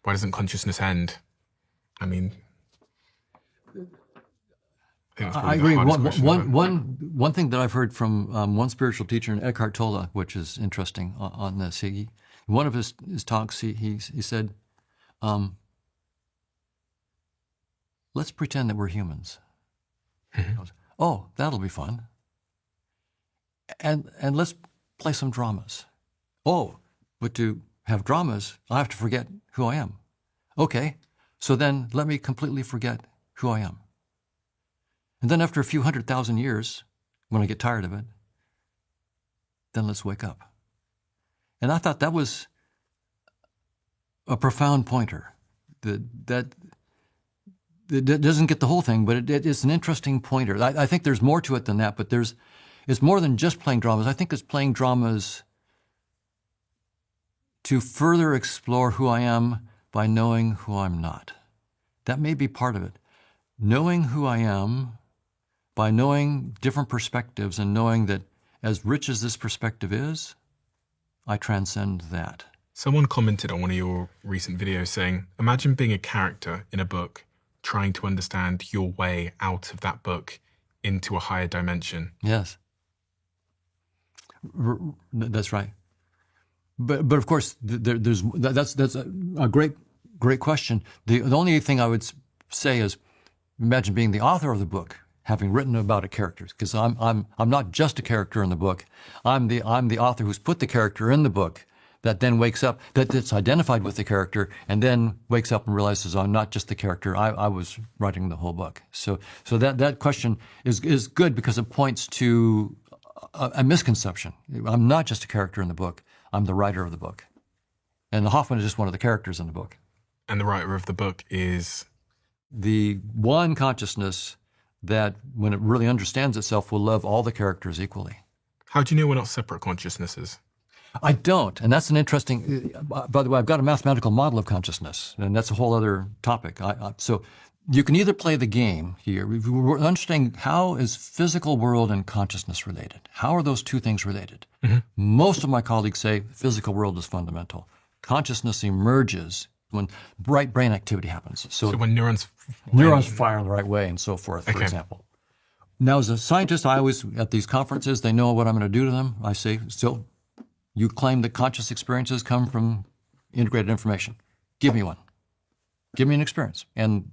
Why doesn't consciousness end? I mean, I agree. One thing that I've heard from one spiritual teacher, Eckhart Tolle, which is interesting on this. One of his talks, he said, let's pretend that we're humans. He goes, oh, that'll be fun. And let's play some dramas. Oh, but to have dramas, I have to forget who I am. Okay, so then let me completely forget who I am. And then after a few 100,000 years, when I get tired of it, then let's wake up. And I thought that was a profound pointer. That doesn't get the whole thing, but it's an interesting pointer. I think there's more to it than that, but it's more than just playing dramas. I think it's playing dramas to further explore who I am by knowing who I'm not. That may be part of it. Knowing who I am by knowing different perspectives and knowing that as rich as this perspective is, I transcend that. Someone commented on one of your recent videos saying, imagine being a character in a book trying to understand your way out of that book into a higher dimension. Yes. That's right. But of course, that's a great question. The only thing I would say is, imagine being the author of the book, having written about a character, because I'm not just a character in the book. I'm the author who's put the character in the book that then wakes up, that's identified with the character, and then wakes up and realizes, I'm not just the character. I was writing the whole book. So that question is good because it points to a misconception. I'm not just a character in the book. I'm the writer of the book. And Hoffman is just one of the characters in the book. And the writer of the book is? The one consciousness that, when it really understands itself, will love all the characters equally. How do you know we're not separate consciousnesses? I don't, and that's an interesting, by the way, I've got a mathematical model of consciousness, and that's a whole other topic. So you can either play the game here. We're understanding how is physical world and consciousness related? How are those two things related? Mm-hmm. Most of my colleagues say physical world is fundamental. Consciousness emerges when right brain activity happens. So when neurons fire the right way and so forth, for example. Now, as a scientist, I always, at these conferences, they know what I'm going to do to them. I say, so you claim that conscious experiences come from integrated information. Give me one. Give me an experience. And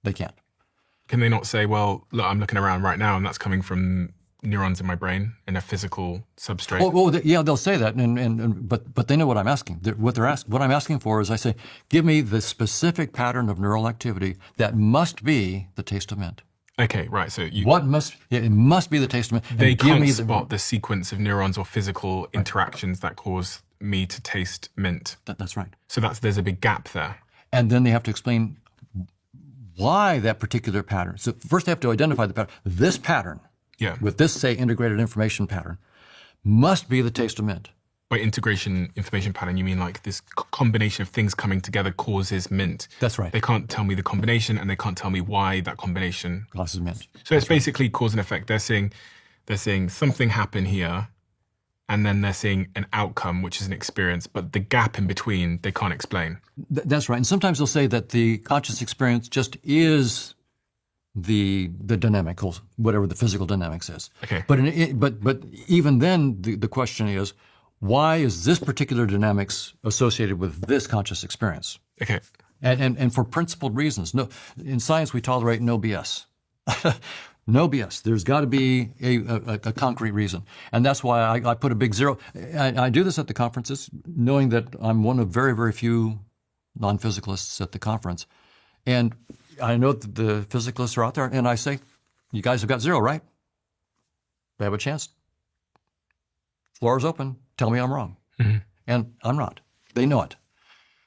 they can't. Can they not say, well, look, I'm looking around right now and that's coming from neurons in my brain in a physical substrate? Yeah, they'll say that, but they know what I'm asking. What I'm asking for is, I say, give me the specific pattern of neural activity that must be the taste of mint. Okay, right. So it must be the taste of mint. They can't spot the sequence of neurons or physical interactions that cause me to taste mint. That's right. So there's a big gap there. And then they have to explain why that particular pattern. So first they have to identify the pattern. This pattern, with this, say, integrated information pattern, must be the taste of mint. By integration information pattern, you mean like this combination of things coming together causes mint? That's right. They can't tell me the combination, and they can't tell me why that combination causes mint. So it's basically cause and effect. They're saying something happened here, and then they're seeing an outcome, which is an experience, but the gap in between, they can't explain. That's right. And sometimes they'll say that the conscious experience just is the dynamic, whatever the physical dynamics is. Okay. But even then, the question is, why is this particular dynamics associated with this conscious experience? Okay. And for principled reasons. No, in science, we tolerate no BS. No BS. There's got to be a concrete reason. And that's why I put a big zero. I do this at the conferences, knowing that I'm one of very, very few non-physicalists at the conference. And I know that the physicalists are out there, and I say, you guys have got zero, right? They have a chance. Floor is open. Tell me I'm wrong. Mm-hmm. And I'm not. They know it.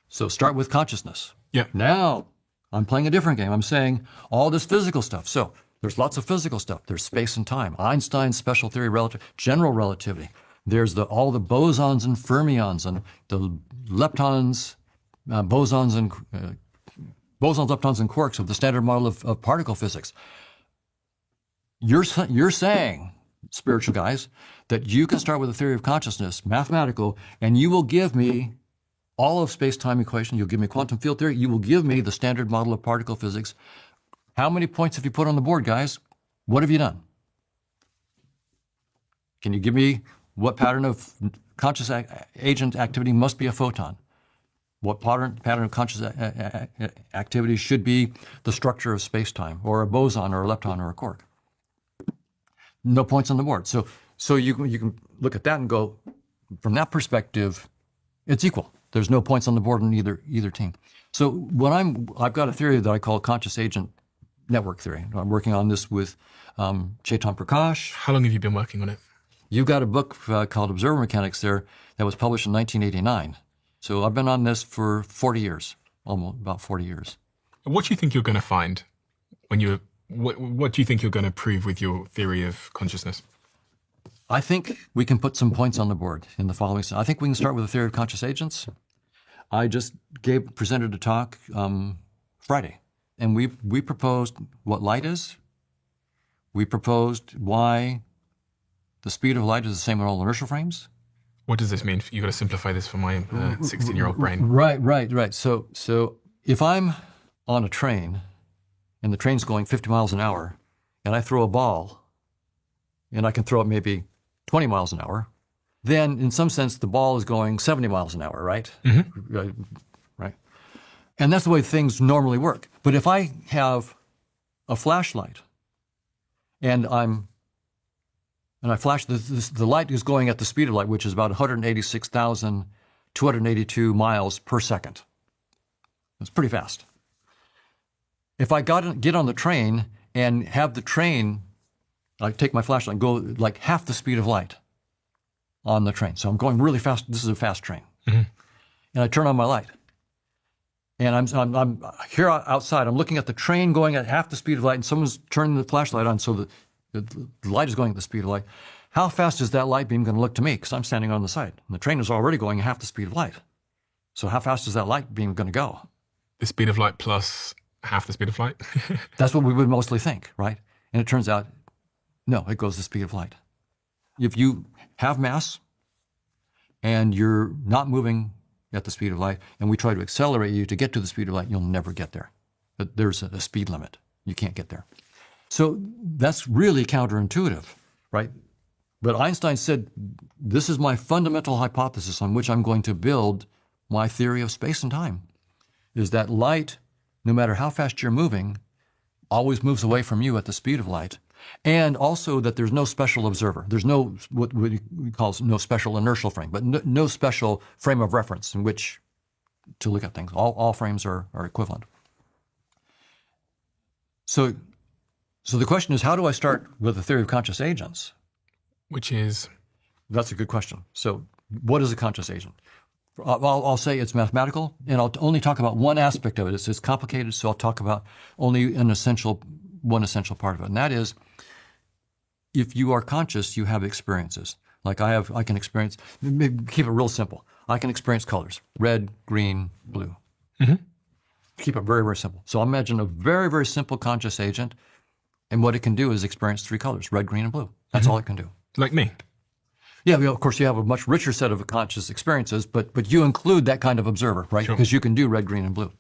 So start with consciousness. Yeah. Now I'm playing a different game. I'm saying all this physical stuff. So there's lots of physical stuff. There's space and time. Einstein's special theory, general relativity. There's all the bosons and fermions and the leptons, bosons, leptons, and quarks of the standard model of particle physics. You're saying, spiritual guys, that you can start with a theory of consciousness, mathematical, and you will give me all of space-time equation. You'll give me quantum field theory. You will give me the standard model of particle physics. How many points have you put on the board, guys? What have you done? Can you give me what pattern of conscious agent activity must be a photon? What pattern of conscious activity should be the structure of space-time, or a boson, or a lepton, or a quark? No points on the board. So you can look at that and go, from that perspective, it's equal. There's no points on the board in either team. So I've got a theory that I call conscious agent network theory. I'm working on this with Chetan Prakash. How long have you been working on it? You've got a book called Observer Mechanics there that was published in 1989. So I've been on this for 40 years, almost about 40 years. What do you think you're going to find when what do you think you're going to prove with your theory of consciousness? I think we can put some points on the board in the following. I think we can start with the theory of conscious agents. I just presented a talk Friday, and we proposed what light is. We proposed why the speed of light is the same in all inertial frames. What does this mean? You've got to simplify this for my 16-year-old brain. Right. So if I'm on a train and the train's going 50 miles an hour and I throw a ball and I can throw it maybe 20 miles an hour, then in some sense the ball is going 70 miles an hour, right? Mm-hmm. Right. And that's the way things normally work. But if I have a flashlight and I flash, the light is going at the speed of light, which is about 186,282 miles per second. It's pretty fast. If I get on the train and have the train, I take my flashlight and go like half the speed of light on the train. So I'm going really fast. This is a fast train. And I turn on my light. And I'm here outside. I'm looking at the train going at half the speed of light, and someone's turning the flashlight on so the light is going at the speed of light. How fast is that light beam going to look to me? Because I'm standing on the side. And the train is already going at half the speed of light. So how fast is that light beam going to go? The speed of light plus half the speed of light? That's what we would mostly think, right? And it turns out, no, it goes the speed of light. If you have mass and you're not moving at the speed of light, and we try to accelerate you to get to the speed of light, you'll never get there. But there's a speed limit. You can't get there. So that's really counterintuitive, right? But Einstein said, this is my fundamental hypothesis on which I'm going to build my theory of space and time, is that light, no matter how fast you're moving, always moves away from you at the speed of light. And also that there's no special observer. There's no, what we call no special inertial frame, but no special frame of reference in which to look at things. All frames are equivalent. So the question is, how do I start with the theory of conscious agents? Which is? That's a good question. So what is a conscious agent? I'll say it's mathematical, and I'll only talk about one aspect of it. It's complicated, so I'll talk about only one essential part of it, and that is, if you are conscious, you have experiences. Like I can experience, maybe keep it real simple. I can experience colors, red, green, blue. Keep it very, very simple. So imagine a very, very simple conscious agent, and what it can do is experience three colors, red, green, and blue. That's all it can do. Like me? Yeah, of course, you have a much richer set of conscious experiences, but you include that kind of observer, right? Because you can do red, green, and blue.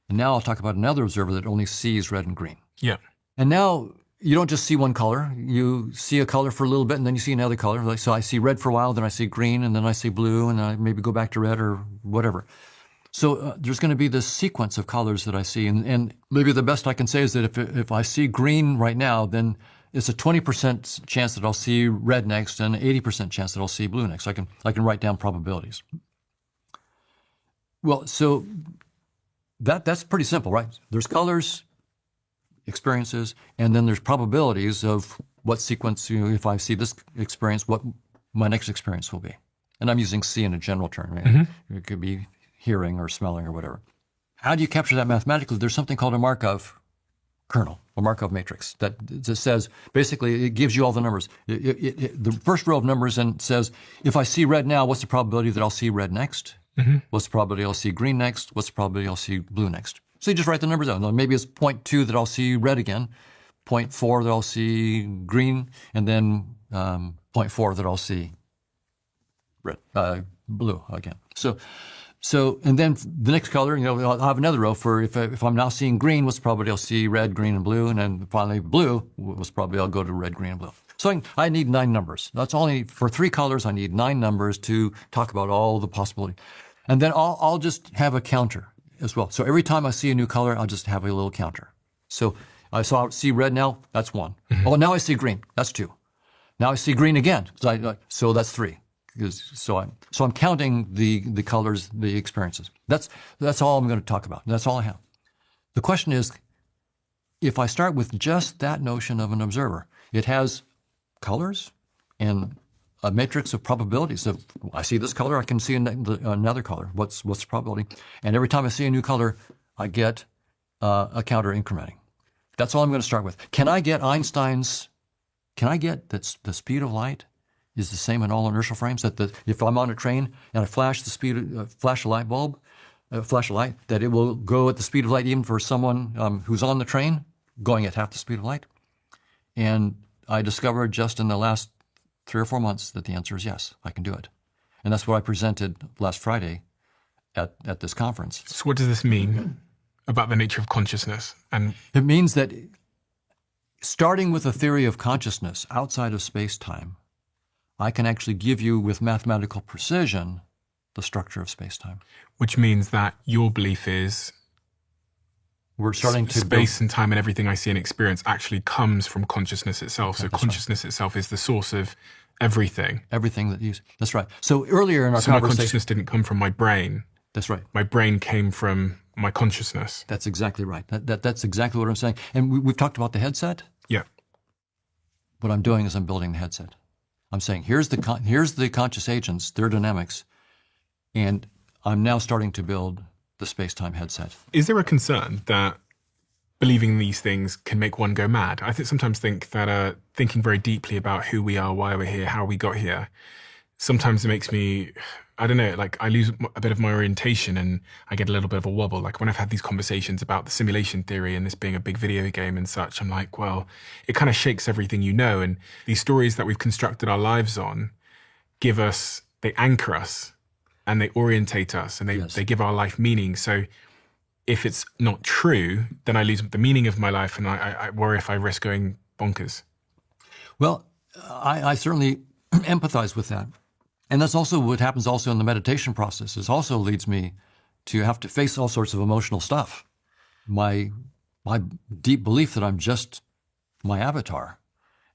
And now I'll talk about another observer that only sees red and green. Yeah. And now you don't just see one color. You see a color for a little bit, and then you see another color. Like, so I see red for a while, then I see green, and then I see blue, and I maybe go back to red or whatever. So there's going to be this sequence of colors that I see. And maybe the best I can say is that if I see green right now, then it's a 20% chance that I'll see red next and an 80% chance that I'll see blue next. I can write down probabilities. Well, so that's pretty simple, right? There's colors, experiences, and then there's probabilities of what sequence, if I see this experience, what my next experience will be. And I'm using see in a general term. Right? It could be hearing or smelling or whatever. How do you capture that mathematically? There's something called a Markov kernel, a Markov matrix that says, basically, it gives you all the numbers. The first row of numbers and says, if I see red now, what's the probability that I'll see red next? What's the probability I'll see green next? What's the probability I'll see blue next? So you just write the numbers out. Maybe it's 0.2 that I'll see red again, 0.4 that I'll see green, and then 0.4 that I'll see red, blue again. So, and then the next color, I'll have another row for if I'm now seeing green, what's the probability I'll see red, green, and blue, and then finally blue, what's the probability I'll go to red, green, and blue. So I need 9 numbers. That's all I need. For 3 colors, I need 9 numbers to talk about all the possibilities. And then I'll just have a counter as well. So every time I see a new color, I'll just have a little counter. So I see red now, that's 1. Oh, now I see green, that's 2. Now I see green again, so that's 3. So I'm counting the colors, the experiences. That's all I'm going to talk about. That's all I have. The question is, if I start with just that notion of an observer, it has colors and a matrix of probabilities. Of I see this color, I can see another color. What's the probability? And every time I see a new color, I get a counter incrementing. That's all I'm going to start with. Can I get that the speed of light is the same in all inertial frames? That if I'm on a train and I flash flash a light bulb, flash a light, that it will go at the speed of light even for someone who's on the train going at half the speed of light? And I discovered just in the last 3 or 4 months that the answer is yes, I can do it. And that's what I presented last Friday at this conference. So what does this mean about the nature of consciousness? And it means that starting with a theory of consciousness outside of space-time, I can actually give you with mathematical precision the structure of space-time. Which means that your belief is? we're starting to space and time and everything I see and experience actually comes from consciousness itself. So consciousness itself is the source of everything. Everything that you... That's right. So earlier in our So my conversation... consciousness didn't come from my brain. That's right. My brain came from my consciousness. That's exactly right. That's exactly what I'm saying. And we've talked about the headset. Yeah. What I'm doing is I'm building the headset. I'm saying, here's the conscious agents, their dynamics, and I'm now starting to build the space-time headset. Is there a concern that believing these things can make one go mad? I sometimes think that thinking very deeply about who we are, why we're here, how we got here, sometimes it makes me, I don't know, like I lose a bit of my orientation and I get a little bit of a wobble. Like when I've had these conversations about the simulation theory and this being a big video game and such, I'm like, well, it kind of shakes everything you know. And these stories that we've constructed our lives on give us, they anchor us and they orientate us and they give our life meaning. So if it's not true, then I lose the meaning of my life and I worry if I risk going bonkers. Well, I certainly empathize with that. And that's also what happens also in the meditation process. It also leads me to have to face all sorts of emotional stuff. My deep belief that I'm just my avatar.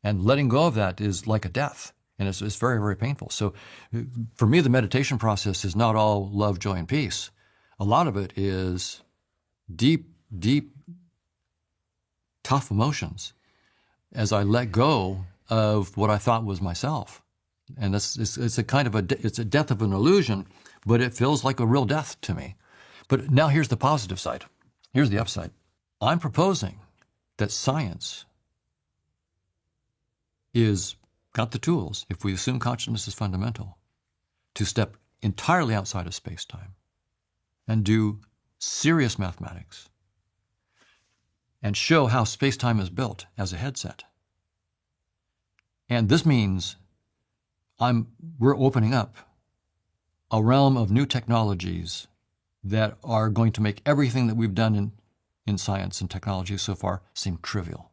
And letting go of that is like a death. And it's very, very painful. So for me, the meditation process is not all love, joy, and peace. A lot of it is deep, deep, tough emotions as I let go of what I thought was myself. And it's a kind of it's a death of an illusion, but it feels like a real death to me. But now here's the positive side. Here's the upside. I'm proposing that science got the tools, if we assume consciousness is fundamental, to step entirely outside of space-time and do serious mathematics and show how space-time is built as a headset. And this means we're opening up a realm of new technologies that are going to make everything that we've done in science and technology so far seem trivial.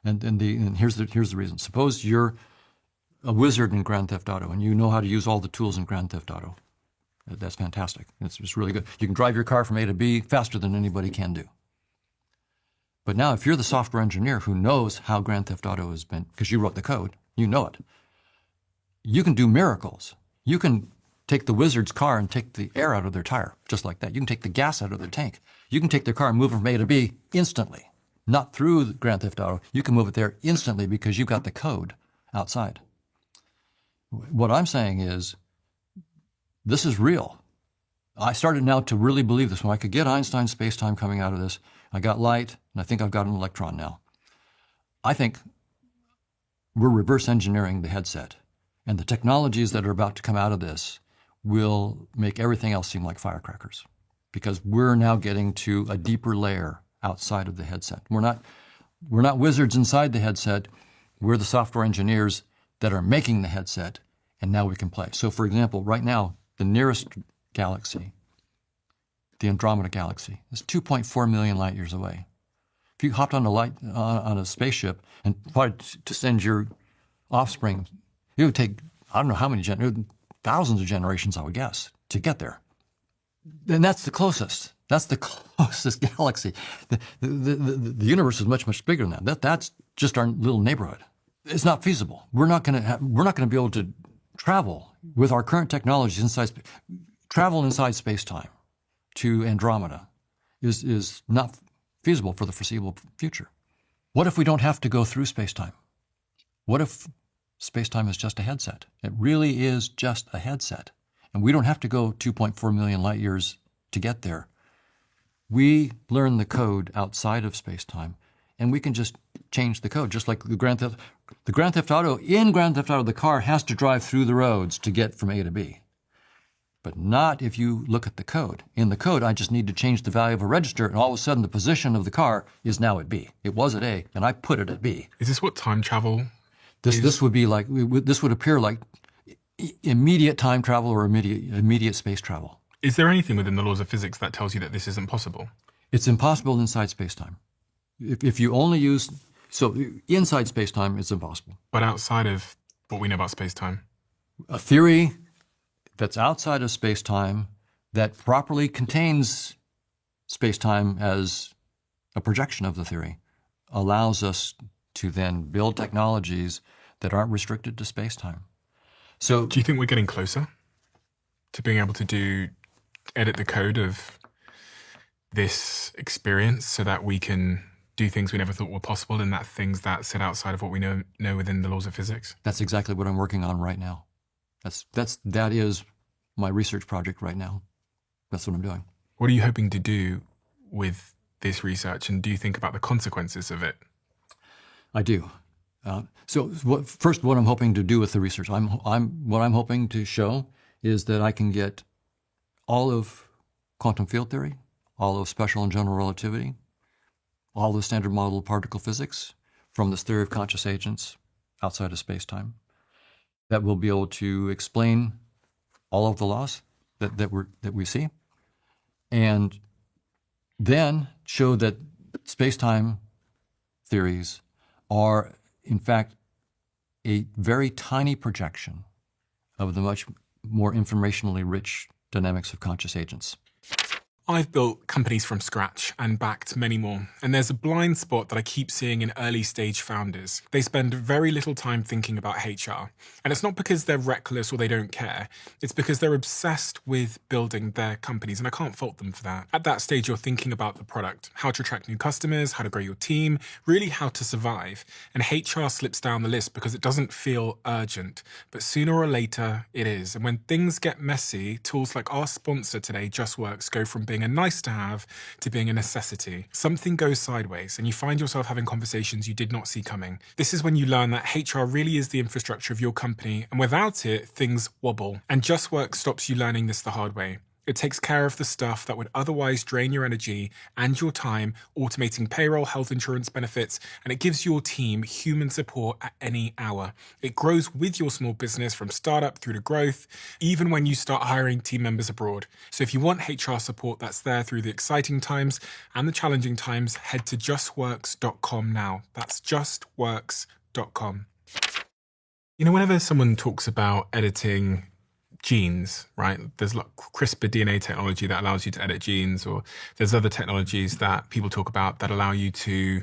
And here's the reason. Suppose you're a wizard in Grand Theft Auto and you know how to use all the tools in Grand Theft Auto. That's fantastic. It's really good. You can drive your car from A to B faster than anybody can do. But now if you're the software engineer who knows how Grand Theft Auto has been, because you wrote the code, you know it, you can do miracles. You can take the wizard's car and take the air out of their tire, just like that. You can take the gas out of their tank. You can take their car and move it from A to B instantly. Not through the Grand Theft Auto. You can move it there instantly because you've got the code outside. What I'm saying is, this is real. I started now to really believe this. When I could get Einstein's space-time coming out of this, I got light, and I think I've got an electron now. I think we're reverse engineering the headset. And the technologies that are about to come out of this will make everything else seem like firecrackers, because we're now getting to a deeper layer outside of the headset. We're not wizards inside the headset. We're the software engineers that are making the headset, and now we can play. So, for example, right now, the nearest galaxy, the Andromeda Galaxy, is 2.4 million light years away. If you hopped on a spaceship and tried to send your offspring, it would take, I don't know how many, thousands of generations, I would guess, to get there. And that's the closest. That's the closest galaxy. The universe is much, much bigger than that. That's just our little neighborhood. It's not feasible. We're not going to be able to travel with our current technologies travel inside space-time to Andromeda is not feasible for the foreseeable future. What if we don't have to go through space-time? What if space-time is just a headset? It really is just a headset. And we don't have to go 2.4 million light years to get there. We learn the code outside of space-time, and we can just change the code, just like the Grand Theft Auto. In Grand Theft Auto, the car has to drive through the roads to get from A to B. But not if you look at the code. In the code, I just need to change the value of a register, and all of a sudden the position of the car is now at B. It was at A, and I put it at B. Is this what time travel This would be like, this would appear like immediate time travel or immediate space travel. Is there anything within the laws of physics that tells you that this isn't possible? It's impossible inside space-time. If you only use, so inside space-time, it's impossible. But outside of what we know about space-time? A theory that's outside of space-time that properly contains space-time as a projection of the theory, allows us to then build technologies that aren't restricted to space-time. So, do you think we're getting closer to being able to edit the code of this experience so that we can do things we never thought were possible, and that things that sit outside of what we know within the laws of physics? that's exactly what I'm working on right now. That is my research project right now. That's what I'm doing. What are you hoping to do with this research, and do you think about the consequences of it? I do. First, what I'm hoping to do with the research, what I'm hoping to show is that I can get all of quantum field theory, all of special and general relativity, all of standard model particle physics from this theory of conscious agents outside of space-time. That will be able to explain all of the laws that we see, and then show that space-time theories are, in fact, a very tiny projection of the much more informationally rich dynamics of conscious agents. I've built companies from scratch and backed many more, and there's a blind spot that I keep seeing in early stage founders. They spend very little time thinking about HR, and it's not because they're reckless or they don't care, it's because they're obsessed with building their companies, and I can't fault them for that. At that stage, you're thinking about the product, how to attract new customers, how to grow your team, really how to survive, and HR slips down the list because it doesn't feel urgent, but sooner or later it is. And when things get messy, tools like our sponsor today, JustWorks, go from being a nice to have to being a necessity. Something goes sideways and you find yourself having conversations you did not see coming. This is when you learn that HR really is the infrastructure of your company, and without it, things wobble. And JustWorks stops you learning this the hard way. It takes care of the stuff that would otherwise drain your energy and your time, automating payroll, health insurance benefits, and it gives your team human support at any hour. It grows with your small business from startup through to growth, even when you start hiring team members abroad. So if you want HR support that's there through the exciting times and the challenging times, head to justworks.com now. That's justworks.com. You know, whenever someone talks about editing genes, right? There's like CRISPR DNA technology that allows you to edit genes, or there's other technologies that people talk about that allow you to,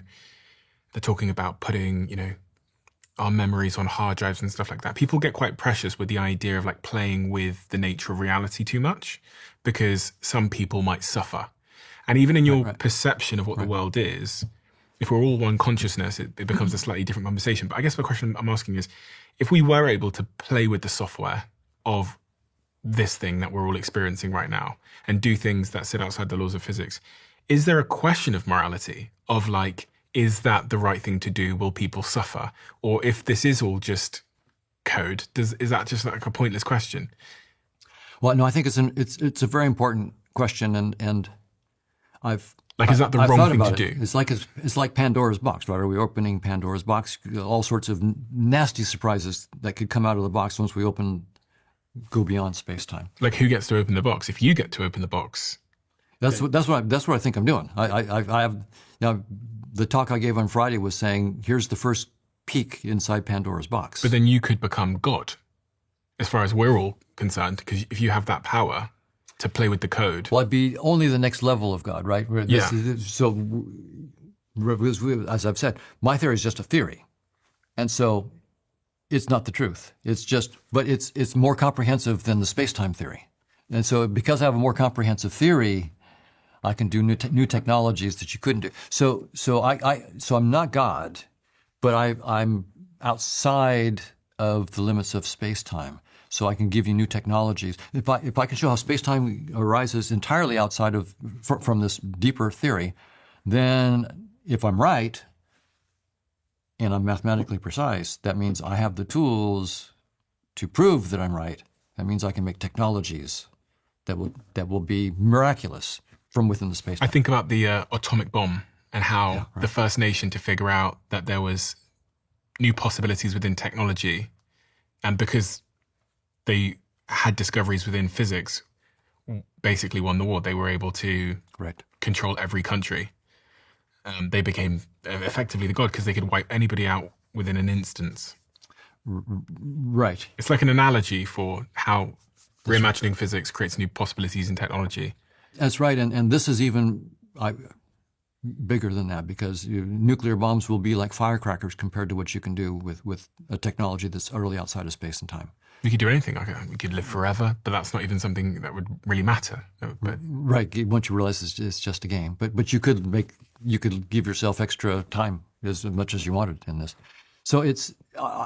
they're talking about putting, you know, our memories on hard drives and stuff like that. People get quite precious with the idea of like playing with the nature of reality too much, because some people might suffer. And even in your perception of what the world is, if we're all one consciousness, it becomes a slightly different conversation. But I guess the question I'm asking is, if we were able to play with the software of this thing that we're all experiencing right now and do things that sit outside the laws of physics, is there a question of morality of like, is that the right thing to do? Will people suffer? Or if this is all just code, is that just like a pointless question? Well, no, I think it's a very important question, and I've is that the wrong thing to do? It's like Pandora's box, right? Are we opening Pandora's box? All sorts of nasty surprises that could come out of the box once we go beyond space-time. Like, who gets to open the box? If you get to open the box, that's what I think I'm doing. I have, the talk I gave on Friday was saying, here's the first peek inside Pandora's box. But then you could become God, as far as we're all concerned, because if you have that power to play with the code. Well, it'd be only the next level of God, right? Yeah. So, as I've said, my theory is just a theory, and so it's not the truth. But it's more comprehensive than the space-time theory. And so because I have a more comprehensive theory, I can do new technologies that you couldn't do. So I'm not God, but I'm outside of the limits of space-time. So I can give you new technologies. If I can show how space-time arises entirely outside of from this deeper theory, then if I'm right, and I'm mathematically precise, that means I have the tools to prove that I'm right. That means I can make technologies that will be miraculous from within the space. I think about the atomic bomb and how the first nation to figure out that there was new possibilities within technology, and because they had discoveries within physics, basically won the war. They were able to control every country. They became effectively the god because they could wipe anybody out within an instance. Right. It's like an analogy for how reimagining physics creates new possibilities in technology. That's right. And this is even, bigger than that, because nuclear bombs will be like firecrackers compared to what you can do with a technology that's utterly outside of space and time. We could do anything. We could live forever, but that's not even something that would really matter. But Right. Once you realize it's just a game, but you could give yourself extra time as much as you wanted in this. So it's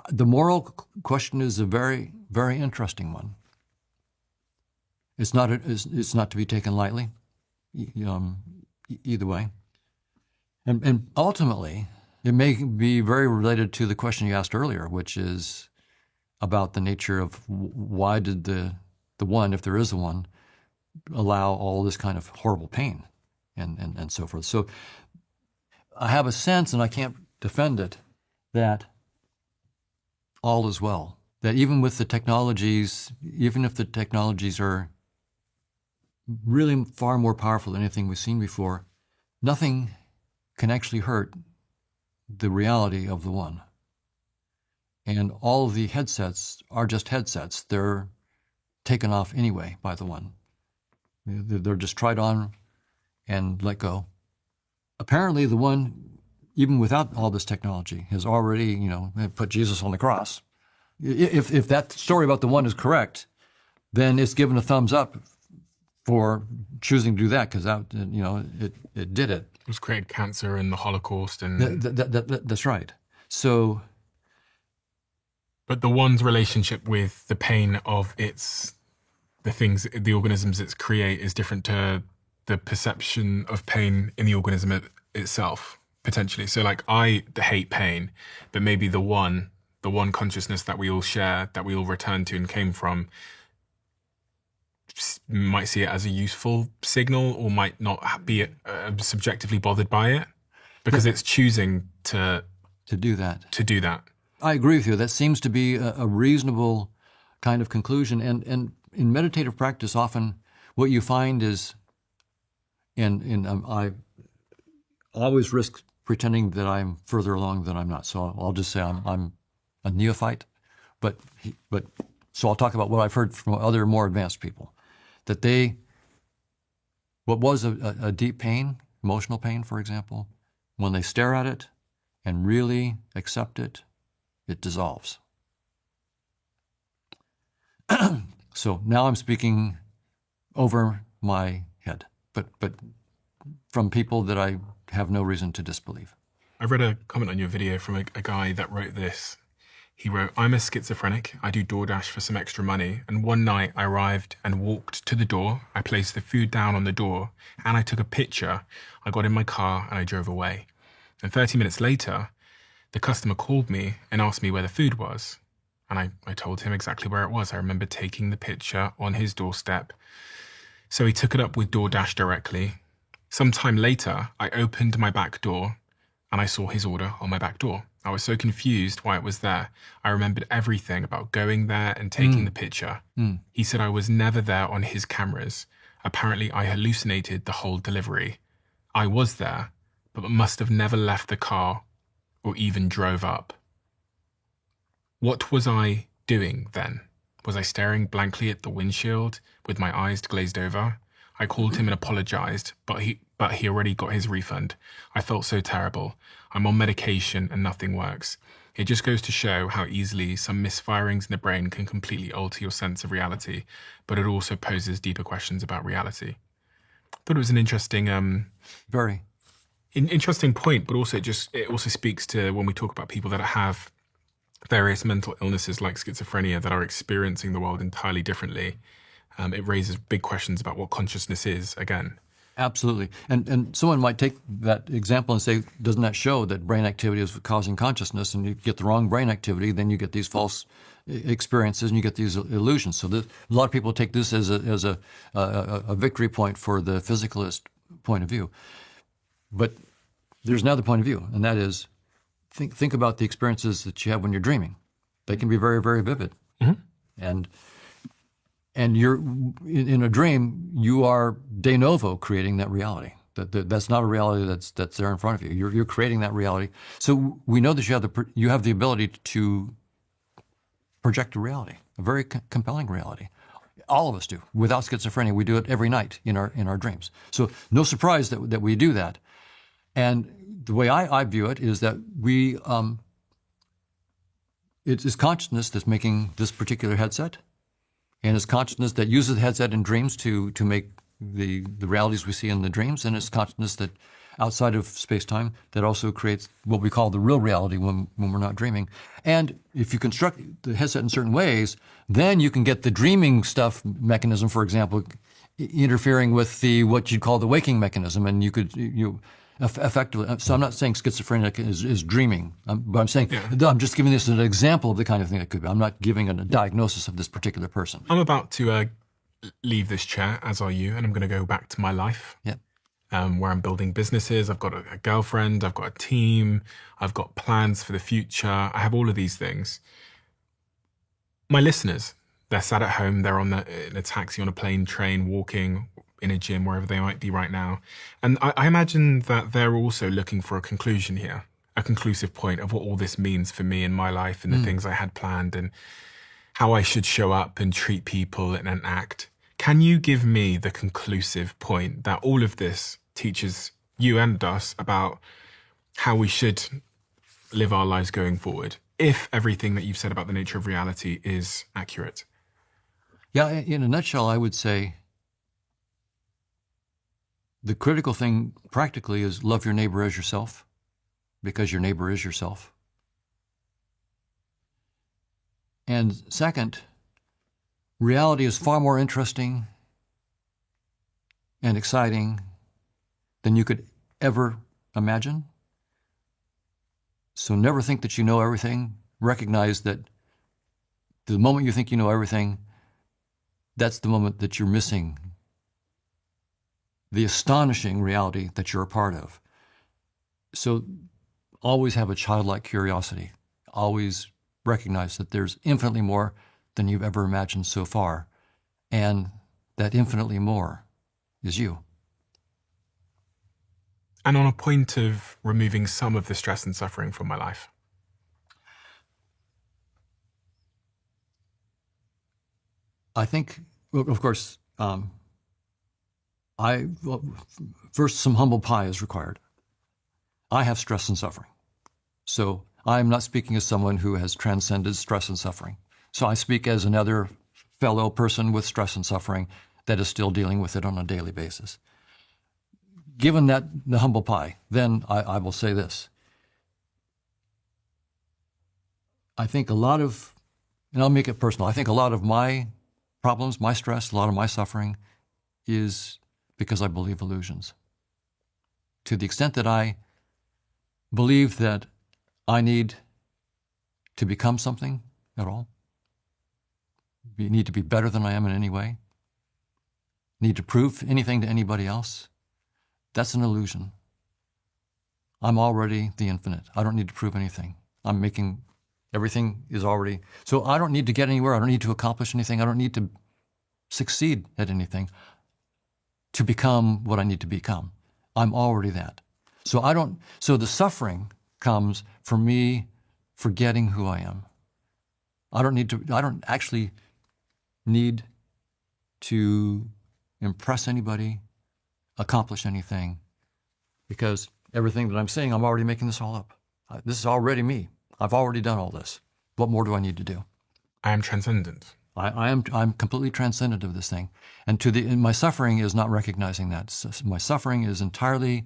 the moral question is a very, very interesting one. It's not to be taken lightly, either way. And ultimately, it may be very related to the question you asked earlier, which is about the nature of why did the one, if there is a one, allow all this kind of horrible pain and so forth. So I have a sense, and I can't defend it, that all is well. That even with the technologies, even if the technologies are really far more powerful than anything we've seen before, nothing can actually hurt the reality of the one. And all of the headsets are just headsets. They're taken off anyway by the one. They're just tried on and let go. Apparently the one, even without all this technology, has already, put Jesus on the cross. If that story about the one is correct, then it's given a thumbs up for choosing to do that, because that, it did it. it was created cancer and the Holocaust and. That's right. So. But the one's relationship with the pain of the organisms it's create is different to the perception of pain in the organism itself, potentially. So like I hate pain, but maybe the one consciousness that we all share, that we all return to and came from, might see it as a useful signal or might not be subjectively bothered by it because it's choosing to do that. To do that. I agree with you. That seems to be a reasonable kind of conclusion. And in meditative practice, often what you find is, I always risk pretending that I'm further along than I'm not. So I'll just say I'm a neophyte. But so I'll talk about what I've heard from other more advanced people, that what was a deep pain, emotional pain, for example, when they stare at it and really accept it, it dissolves. So now I'm speaking over my head, but from people that I have no reason to disbelieve. I read a comment on your video from a guy that wrote this. He wrote, "I'm a schizophrenic. I do DoorDash for some extra money. And one night I arrived and walked to the door. I placed the food down on the door and I took a picture. I got in my car and I drove away. And 30 minutes later, the customer called me and asked me where the food was. And I told him exactly where it was. I remember taking the picture on his doorstep. So he took it up with DoorDash directly. Sometime later, I opened my back door and I saw his order on my back door. I was so confused why it was there. I remembered everything about going there and taking the picture. He said I was never there on his cameras. Apparently, I hallucinated the whole delivery. I was there, but must have never left the car or even drove up. What was I doing then? Was I staring blankly at the windshield with my eyes glazed over? I called him and apologized, but he already got his refund. I felt so terrible. I'm on medication and nothing works. It just goes to show how easily some misfirings in the brain can completely alter your sense of reality, but it also poses deeper questions about reality." I thought it was an interesting, Very. interesting point, but also it also speaks to when we talk about people that have various mental illnesses like schizophrenia that are experiencing the world entirely differently. It raises big questions about what consciousness is again. Absolutely. And someone might take that example and say, doesn't that show that brain activity is causing consciousness, and you get the wrong brain activity, then you get these false experiences and you get these illusions. So a lot of people take this as a victory point for the physicalist point of view. But there's another point of view, and that is think about the experiences that you have when you're dreaming. They can be very, very vivid. Mm-hmm. And you're in a dream, you are de novo creating that reality. That's not a reality that's there in front of you. You're creating that reality. So we know that you have the ability to project a reality, a very compelling reality. All of us do. Without schizophrenia, we do it every night in our dreams. So no surprise that we do that. And the way I view it is that it is consciousness that's making this particular headset, and it's consciousness that uses the headset in dreams to make the realities we see in the dreams, and it's consciousness that outside of space-time that also creates what we call the real reality when we're not dreaming. And if you construct the headset in certain ways, then you can get the dreaming stuff mechanism, for example, interfering with what you'd call the waking mechanism, and you effectively. So I'm not saying schizophrenia is dreaming, but I'm saying I'm just giving this as an example of the kind of thing that could be. I'm not giving a diagnosis of this particular person. I'm about to leave this chair, as are you, and I'm going to go back to my life. Yeah. Where I'm building businesses. I've got a girlfriend. I've got a team. I've got plans for the future. I have all of these things. My listeners, they're sat at home. They're in a taxi, on a plane, train, walking, in a gym, wherever they might be right now. And I imagine that they're also looking for a conclusion here, a conclusive point of what all this means for me in my life and the things I had planned and how I should show up and treat people and act. Can you give me the conclusive point that all of this teaches you and us about how we should live our lives going forward, if everything that you've said about the nature of reality is accurate? Yeah, in a nutshell, I would say the critical thing practically is love your neighbor as yourself, because your neighbor is yourself. And second, reality is far more interesting and exciting than you could ever imagine. So never think that you know everything. Recognize that the moment you think you know everything, that's the moment that you're missing the astonishing reality that you're a part of. So always have a childlike curiosity. Always recognize that there's infinitely more than you've ever imagined so far, and that infinitely more is you. And on a point of removing some of the stress and suffering from my life, I think, well, of course, first, some humble pie is required. I have stress and suffering. So I'm not speaking as someone who has transcended stress and suffering. So I speak as another fellow person with stress and suffering that is still dealing with it on a daily basis. Given that the humble pie, then I will say this. I think a lot of, and I'll make it personal, I think a lot of my problems, my stress, a lot of my suffering is because I believe illusions. To the extent that I believe that I need to become something at all, need to be better than I am in any way, need to prove anything to anybody else, that's an illusion. I'm already the infinite. I don't need to prove anything. Everything is already, so I don't need to get anywhere. I don't need to accomplish anything. I don't need to succeed at anything to become what I need to become. I'm already that. So the suffering comes from me forgetting who I am. I don't actually need to impress anybody, accomplish anything, because everything that I'm saying, I'm already making this all up. This is already me. I've already done all this. What more do I need to do? I am transcendent. I'm completely transcendent of this thing. And my suffering is not recognizing that. So my suffering is entirely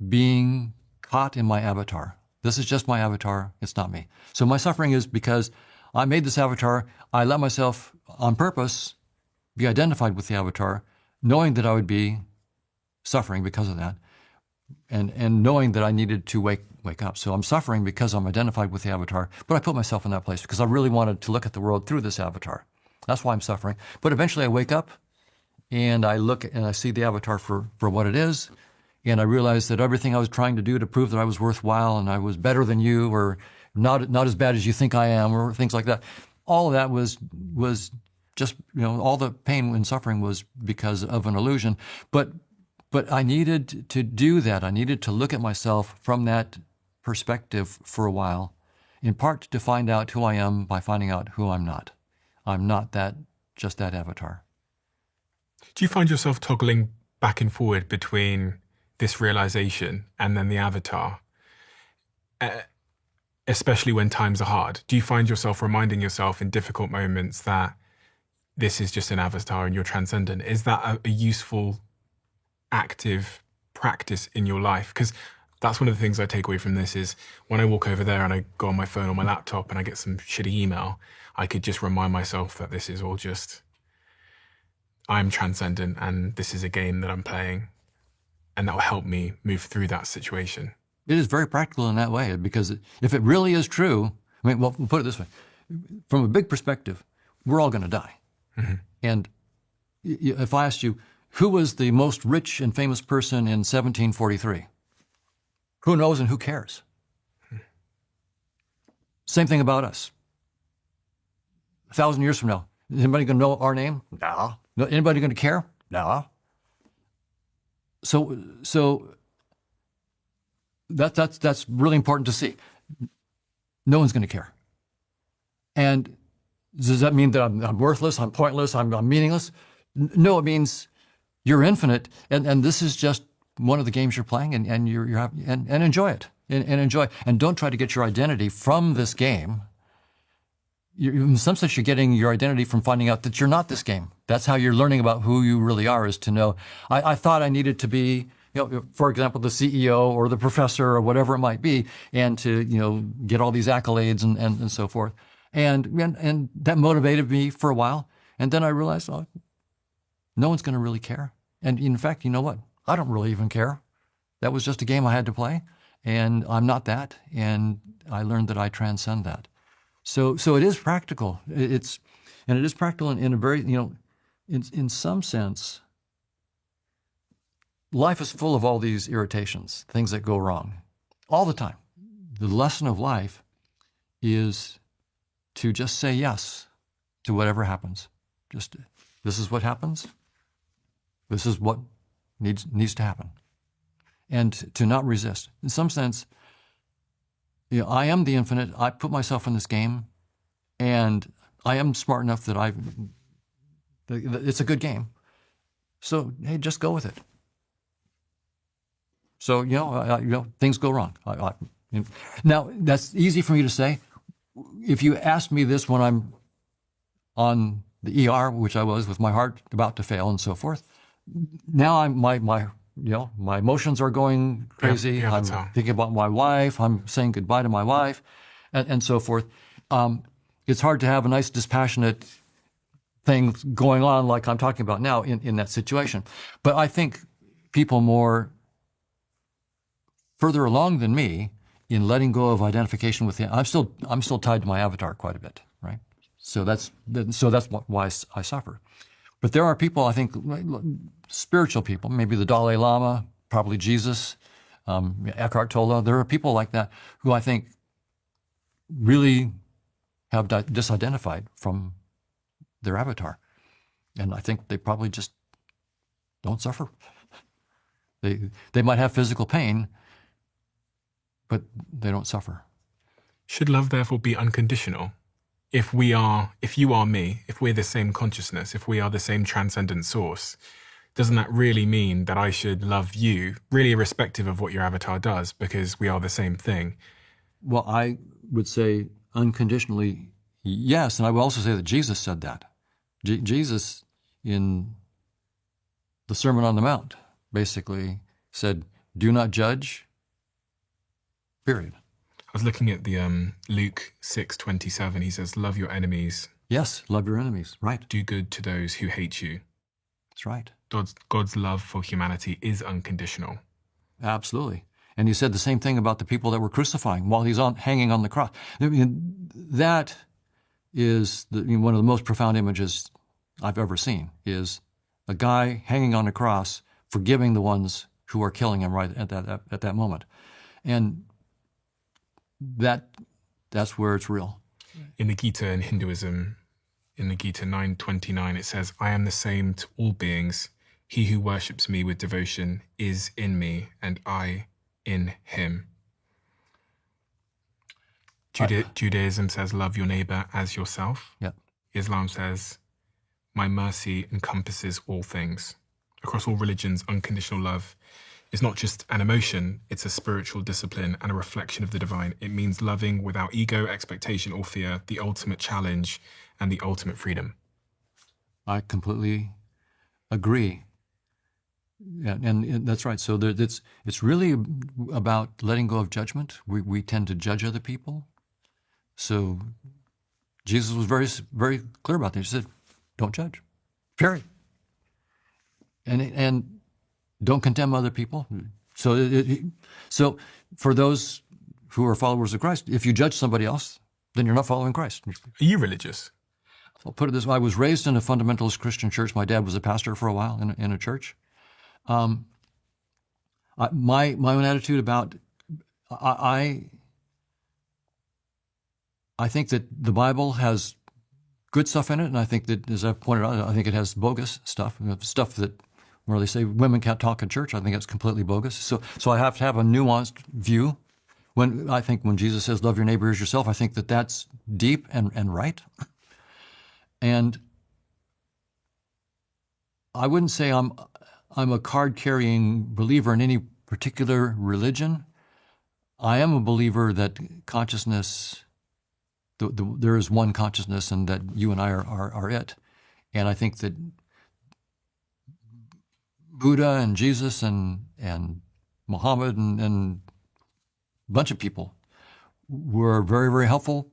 being caught in my avatar. This is just my avatar. It's not me. So my suffering is because I made this avatar. I let myself, on purpose, be identified with the avatar, knowing that I would be suffering because of that, and knowing that I needed to wake up. So I'm suffering because I'm identified with the avatar, but I put myself in that place because I really wanted to look at the world through this avatar. That's why I'm suffering. But eventually I wake up and I look and I see the avatar for what it is, and I realize that everything I was trying to do to prove that I was worthwhile and I was better than you, or not as bad as you think I am, or things like that, all of that was just, all the pain and suffering was because of an illusion. But I needed to do that. I needed to look at myself from that perspective for a while, in part to find out who I am by finding out who I'm not. I'm not just that avatar. Do you find yourself toggling back and forward between this realization and then the avatar, especially when times are hard? Do you find yourself reminding yourself in difficult moments that this is just an avatar and you're transcendent? Is that a useful, active practice in your life? Because that's one of the things I take away from this is when I walk over there and I go on my phone or my laptop and I get some shitty email, I could just remind myself that this is all just, I'm transcendent and this is a game that I'm playing, and that will help me move through that situation. It is very practical in that way, because if it really is true, I mean, well, we'll put it this way. From a big perspective, we're all going to die. Mm-hmm. And if I asked you, who was the most rich and famous person in 1743? Who knows and who cares? Mm-hmm. Same thing about us. 1,000 years from now, is anybody going to know our name? No. Anybody going to care? No. So that's really important to see. No one's going to care. And does that mean that I'm worthless, I'm pointless, I'm meaningless? No, it means you're infinite, and this is just one of the games you're playing, and and enjoy it, and enjoy. And don't try to get your identity from this game. In some sense, you're getting your identity from finding out that you're not this game. That's how you're learning about who you really are, is to know, I thought I needed to be, for example, the CEO or the professor or whatever it might be, and to, get all these accolades and so forth. And that motivated me for a while. And then I realized, no one's going to really care. And in fact, you know what? I don't really even care. That was just a game I had to play, and I'm not that. And I learned that I transcend that. So it is practical. It is practical in a very, in some sense, life is full of all these irritations, things that go wrong all the time. The lesson of life is to just say yes to whatever happens. Just, this is what happens. This is what needs to happen. And to not resist. In some sense, I am the infinite. I put myself in this game, and I am smart enough that it's a good game. So, hey, just go with it. So, things go wrong. Now, that's easy for me to say. If you ask me this when I'm on the ER, which I was, with my heart about to fail and so forth, now my emotions are going crazy. Yeah, I'm thinking about my wife. I'm saying goodbye to my wife, and so forth. It's hard to have a nice, dispassionate thing going on like I'm talking about now in that situation. But I think people more further along than me in letting go of identification with I'm still tied to my avatar quite a bit, right? So that's why I suffer. But there are people, I think, spiritual people, maybe the Dalai Lama, probably Jesus, Eckhart Tolle. There are people like that who I think really have disidentified from their avatar. And I think they probably just don't suffer. They might have physical pain, but they don't suffer. Should love therefore be unconditional? If you are me, if we're the same consciousness, if we are the same transcendent source, doesn't that really mean that I should love you, really irrespective of what your avatar does, because we are the same thing? Well, I would say unconditionally, yes. And I would also say that Jesus said that. Jesus, in the Sermon on the Mount, basically said, do not judge, period. I was looking at the Luke 6:27. He says, love your enemies. Yes, love your enemies, right. Do good to those who hate you. That's right. God's love for humanity is unconditional. Absolutely. And he said the same thing about the people that were crucifying while he's hanging on the cross. I mean, that is one of the most profound images I've ever seen, is a guy hanging on a cross forgiving the ones who are killing him right at that moment. And that's where it's real. In the Gita in Hinduism, in the Gita 9:29, it says, I am the same to all beings. He who worships me with devotion is in me, and I in him. Judaism says, love your neighbor as yourself. Yeah. Islam says, my mercy encompasses all things. Across all religions, unconditional love is not just an emotion, it's a spiritual discipline and a reflection of the divine. It means loving without ego, expectation, or fear, the ultimate challenge and the ultimate freedom. I completely agree. Yeah, and that's right. So it's really about letting go of judgment. We tend to judge other people. So Jesus was very, very clear about this. He said, don't judge, period. And don't condemn other people. So for those who are followers of Christ, if you judge somebody else, then you're not following Christ. Are you religious? I'll put it this way. I was raised in a fundamentalist Christian church. My dad was a pastor for a while in a church. My own attitude about I think that the Bible has good stuff in it, and I think that, as I've pointed out, I think it has bogus stuff, stuff that where they say women can't talk in church. I think it's completely bogus. So I have to have a nuanced view. I think when Jesus says, "Love your neighbor as yourself," I think that that's deep and right. And I wouldn't say I'm a card-carrying believer in any particular religion. I am a believer that consciousness, there is one consciousness, and that you and I are it. And I think that Buddha and Jesus and Muhammad and a bunch of people were very, very helpful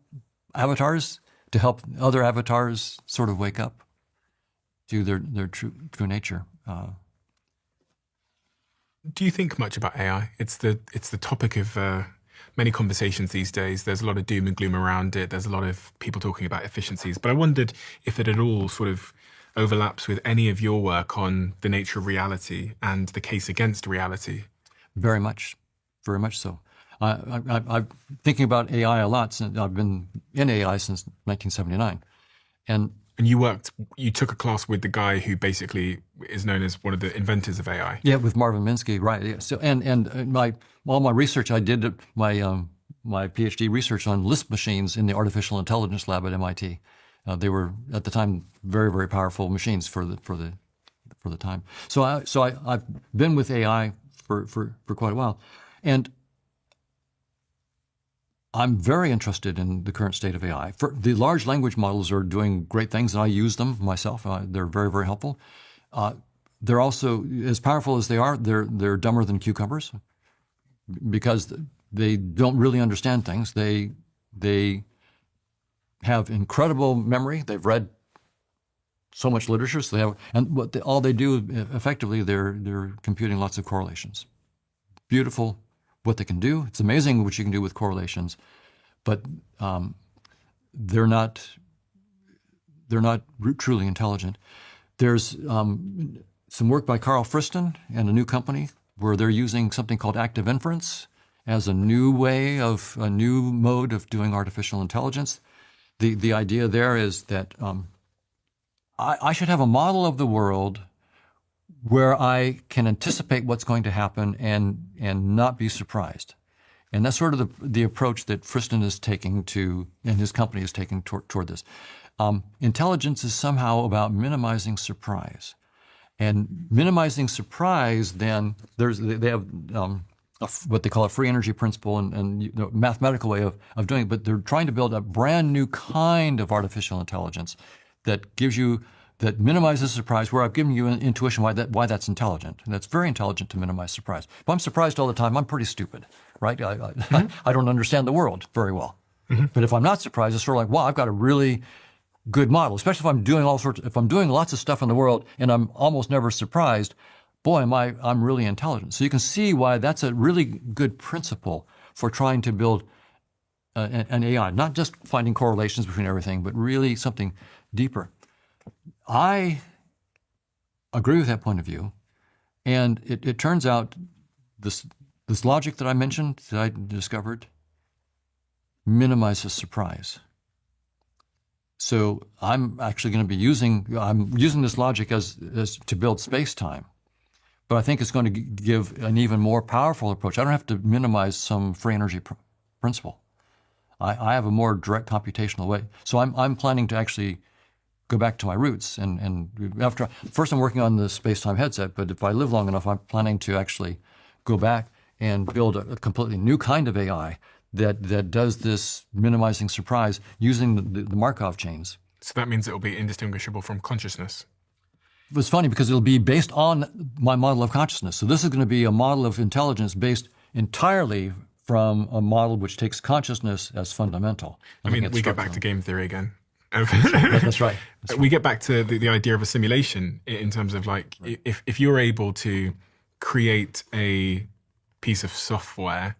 avatars to help other avatars sort of wake up to their true nature. Do you think much about AI? It's the topic of many conversations these days. There's a lot of doom and gloom around it. There's a lot of people talking about efficiencies. But I wondered if it at all sort of overlaps with any of your work on the nature of reality and the case against reality. Very much so. I'm thinking about AI a lot since I've been in AI since 1979, and you took a class with the guy who basically is known as one of the inventors of AI. Yeah, with Marvin Minsky, right? Yeah. So and all my research, I did my PhD research on Lisp machines in the artificial intelligence lab at MIT. They were at the time very, very powerful machines for the time. So I've been with AI for quite a while, and I'm very interested in the current state of AI. The large language models are doing great things, and I use them myself. They're very, very helpful. They're also, as powerful as they are, they're dumber than cucumbers because they don't really understand things. They have incredible memory. They've read so much literature, so they have, and all they do effectively, they're computing lots of correlations. Beautiful. What they can do. It's amazing what you can do with correlations, but they're not truly intelligent. There's some work by Carl Friston and a new company where they're using something called active inference as a new mode of doing artificial intelligence. The idea there is that I should have a model of the world where I can anticipate what's going to happen and not be surprised. And that's sort of the approach that Friston is taking and his company is taking toward this. Intelligence is somehow about minimizing surprise. And minimizing surprise, then they have what they call a free energy principle and mathematical way of doing it, but they're trying to build a brand new kind of artificial intelligence that minimizes surprise, where I've given you an intuition why that's intelligent. And that's very intelligent to minimize surprise. If I'm surprised all the time, I'm pretty stupid, right? I don't understand the world very well. Mm-hmm. But if I'm not surprised, it's sort of like, wow, I've got a really good model, especially if I'm doing lots of stuff in the world and I'm almost never surprised, boy, I'm really intelligent. So you can see why that's a really good principle for trying to build an AI, not just finding correlations between everything, but really something deeper. I agree with that point of view, and it turns out this logic that I mentioned, that I discovered, minimizes surprise. So I'm actually going to be using this logic as to build space-time, but I think it's going to give an even more powerful approach. I don't have to minimize some free energy principle. I have a more direct computational way. So I'm planning to actually go back to my roots. And first I'm working on the space-time headset, but if I live long enough, I'm planning to actually go back and build a completely new kind of AI that does this minimizing surprise using the Markov chains. So that means it will be indistinguishable from consciousness. It's funny because it'll be based on my model of consciousness. So this is going to be a model of intelligence based entirely from a model which takes consciousness as fundamental. I mean, we get back to game theory again. That's right. We get back to the idea of a simulation in terms of like, if you're able to create a piece of software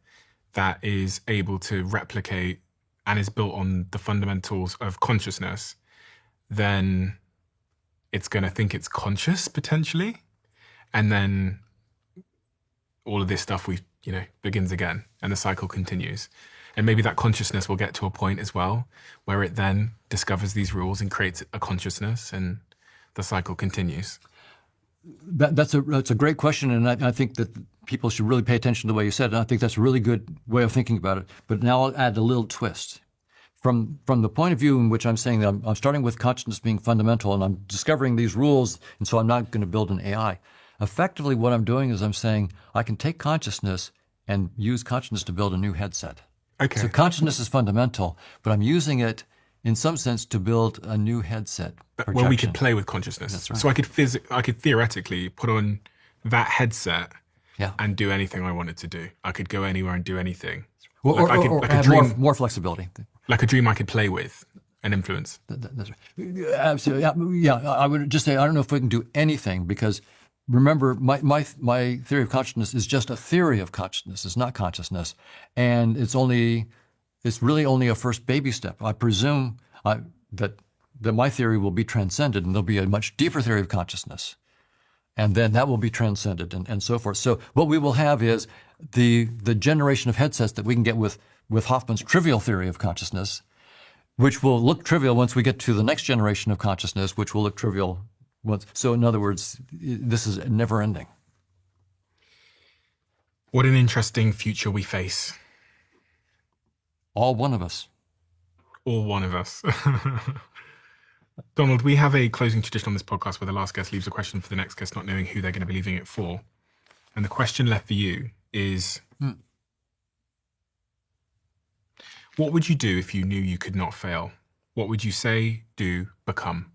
that is able to replicate and is built on the fundamentals of consciousness, then it's going to think it's conscious potentially. And then all of this stuff begins again and the cycle continues. And maybe that consciousness will get to a point as well where it then discovers these rules and creates a consciousness and the cycle continues. That's a great question, and I think that people should really pay attention to the way you said it. And I think that's a really good way of thinking about it. But now I'll add a little twist. From the point of view in which I'm saying that I'm starting with consciousness being fundamental and I'm discovering these rules, and so I'm not going to build an AI. Effectively, what I'm doing is I'm saying I can take consciousness and use consciousness to build a new headset. Okay. So consciousness is fundamental, but I'm using it in some sense to build a new headset projection. Well, we could play with consciousness. That's right. So I could theoretically put on that headset and do anything I wanted to do. I could go anywhere and do anything. Or a add dream, more flexibility. like a dream I could play with and influence. That's right. Absolutely. Yeah, I would just say I don't know if we can do anything because remember, my theory of consciousness is just a theory of consciousness. It's not consciousness, and it's really only a first baby step. I presume that my theory will be transcended, and there'll be a much deeper theory of consciousness, and then that will be transcended, and so forth. So what we will have is the generation of headsets that we can get with Hoffman's trivial theory of consciousness, which will look trivial once we get to the next generation of consciousness, which will look trivial. So in other words, this is never ending. What an interesting future we face. All one of us. All one of us. Donald, we have a closing tradition on this podcast where the last guest leaves a question for the next guest, not knowing who they're going to be leaving it for. And the question left for you is, what would you do if you knew you could not fail? What would you say, do, become?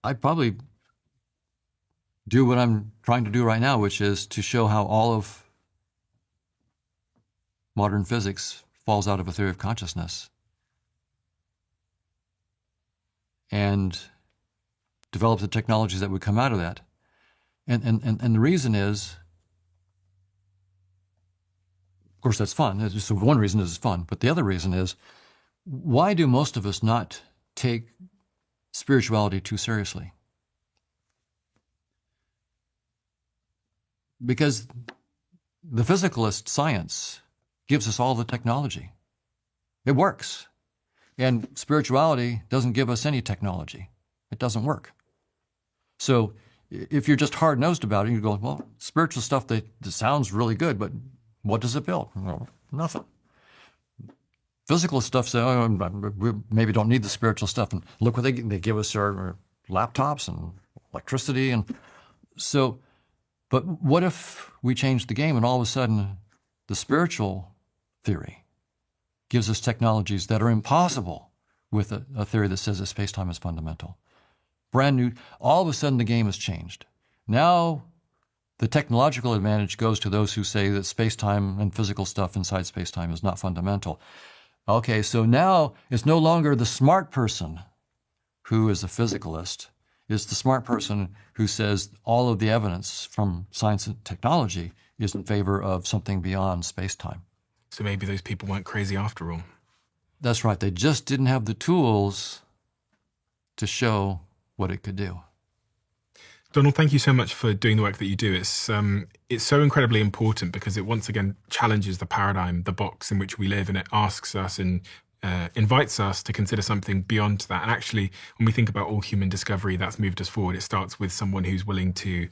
I'd probably do what I'm trying to do right now, which is to show how all of modern physics falls out of a theory of consciousness and develop the technologies that would come out of that. And the reason is, of course, that's fun. So one reason is it's fun, but the other reason is, why do most of us not take spirituality too seriously? Because the physicalist science gives us all the technology. It works. And spirituality doesn't give us any technology. It doesn't work. So if you're just hard-nosed about it, you go, well, spiritual stuff that sounds really good, but what does it build? Well, nothing. Physical stuff says, oh, we maybe don't need the spiritual stuff. And look what they give us our laptops and electricity. And so, but what if we change the game and all of a sudden the spiritual theory gives us technologies that are impossible with a theory that says that space-time is fundamental? Brand new, all of a sudden the game has changed. Now the technological advantage goes to those who say that space-time and physical stuff inside space-time is not fundamental. Okay, so now it's no longer the smart person who is a physicalist. It's the smart person who says all of the evidence from science and technology is in favor of something beyond space-time. So maybe those people weren't crazy after all. That's right. They just didn't have the tools to show what it could do. Donald, thank you so much for doing the work that you do. It's so incredibly important because it once again challenges the paradigm, the box in which we live, and it asks us and invites us to consider something beyond that. And actually, when we think about all human discovery that's moved us forward, it starts with someone who's willing to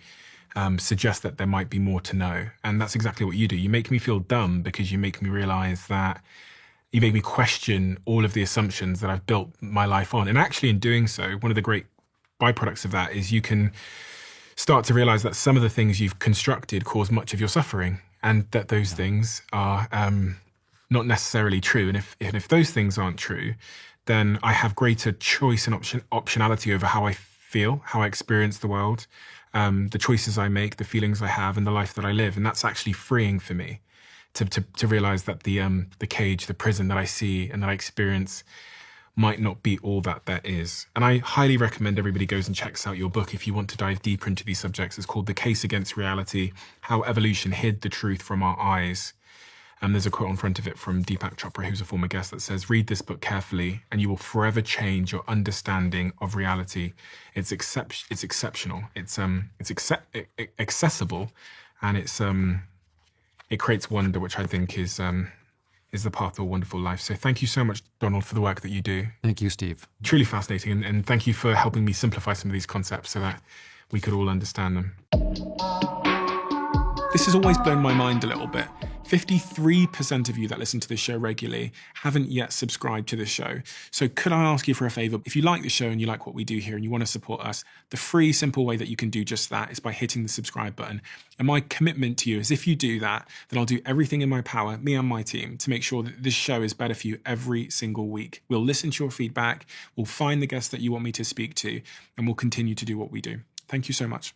suggest that there might be more to know. And that's exactly what you do. You make me feel dumb because you make me realize that you make me question all of the assumptions that I've built my life on. And actually, in doing so, one of the great byproducts of that is you can start to realize that some of the things you've constructed cause much of your suffering, and that those things are not necessarily true. And if those things aren't true, then I have greater choice and optionality over how I feel, how I experience the world, the choices I make, the feelings I have, and the life that I live. And that's actually freeing for me to realize that the cage, the prison that I see and that I experience might not be all that there is. And I highly recommend everybody goes and checks out your book if you want to dive deeper into these subjects. It's called The Case Against Reality: How Evolution Hid the Truth from Our Eyes. And there's a quote on front of it from Deepak Chopra, who's a former guest, that says, "Read this book carefully and you will forever change your understanding of reality. It's exceptional. It's accessible, and it creates wonder, which I think is the path to a wonderful life." So thank you so much, Donald, for the work that you do. Thank you, Steve. Truly fascinating. And thank you for helping me simplify some of these concepts so that we could all understand them. This has always blown my mind a little bit. 53% of you that listen to this show regularly haven't yet subscribed to this show. So could I ask you for a favor? If you like the show and you like what we do here and you want to support us, the free, simple way that you can do just that is by hitting the subscribe button. And my commitment to you is, if you do that, then I'll do everything in my power, me and my team, to make sure that this show is better for you every single week. We'll listen to your feedback, we'll find the guests that you want me to speak to, and we'll continue to do what we do. Thank you so much.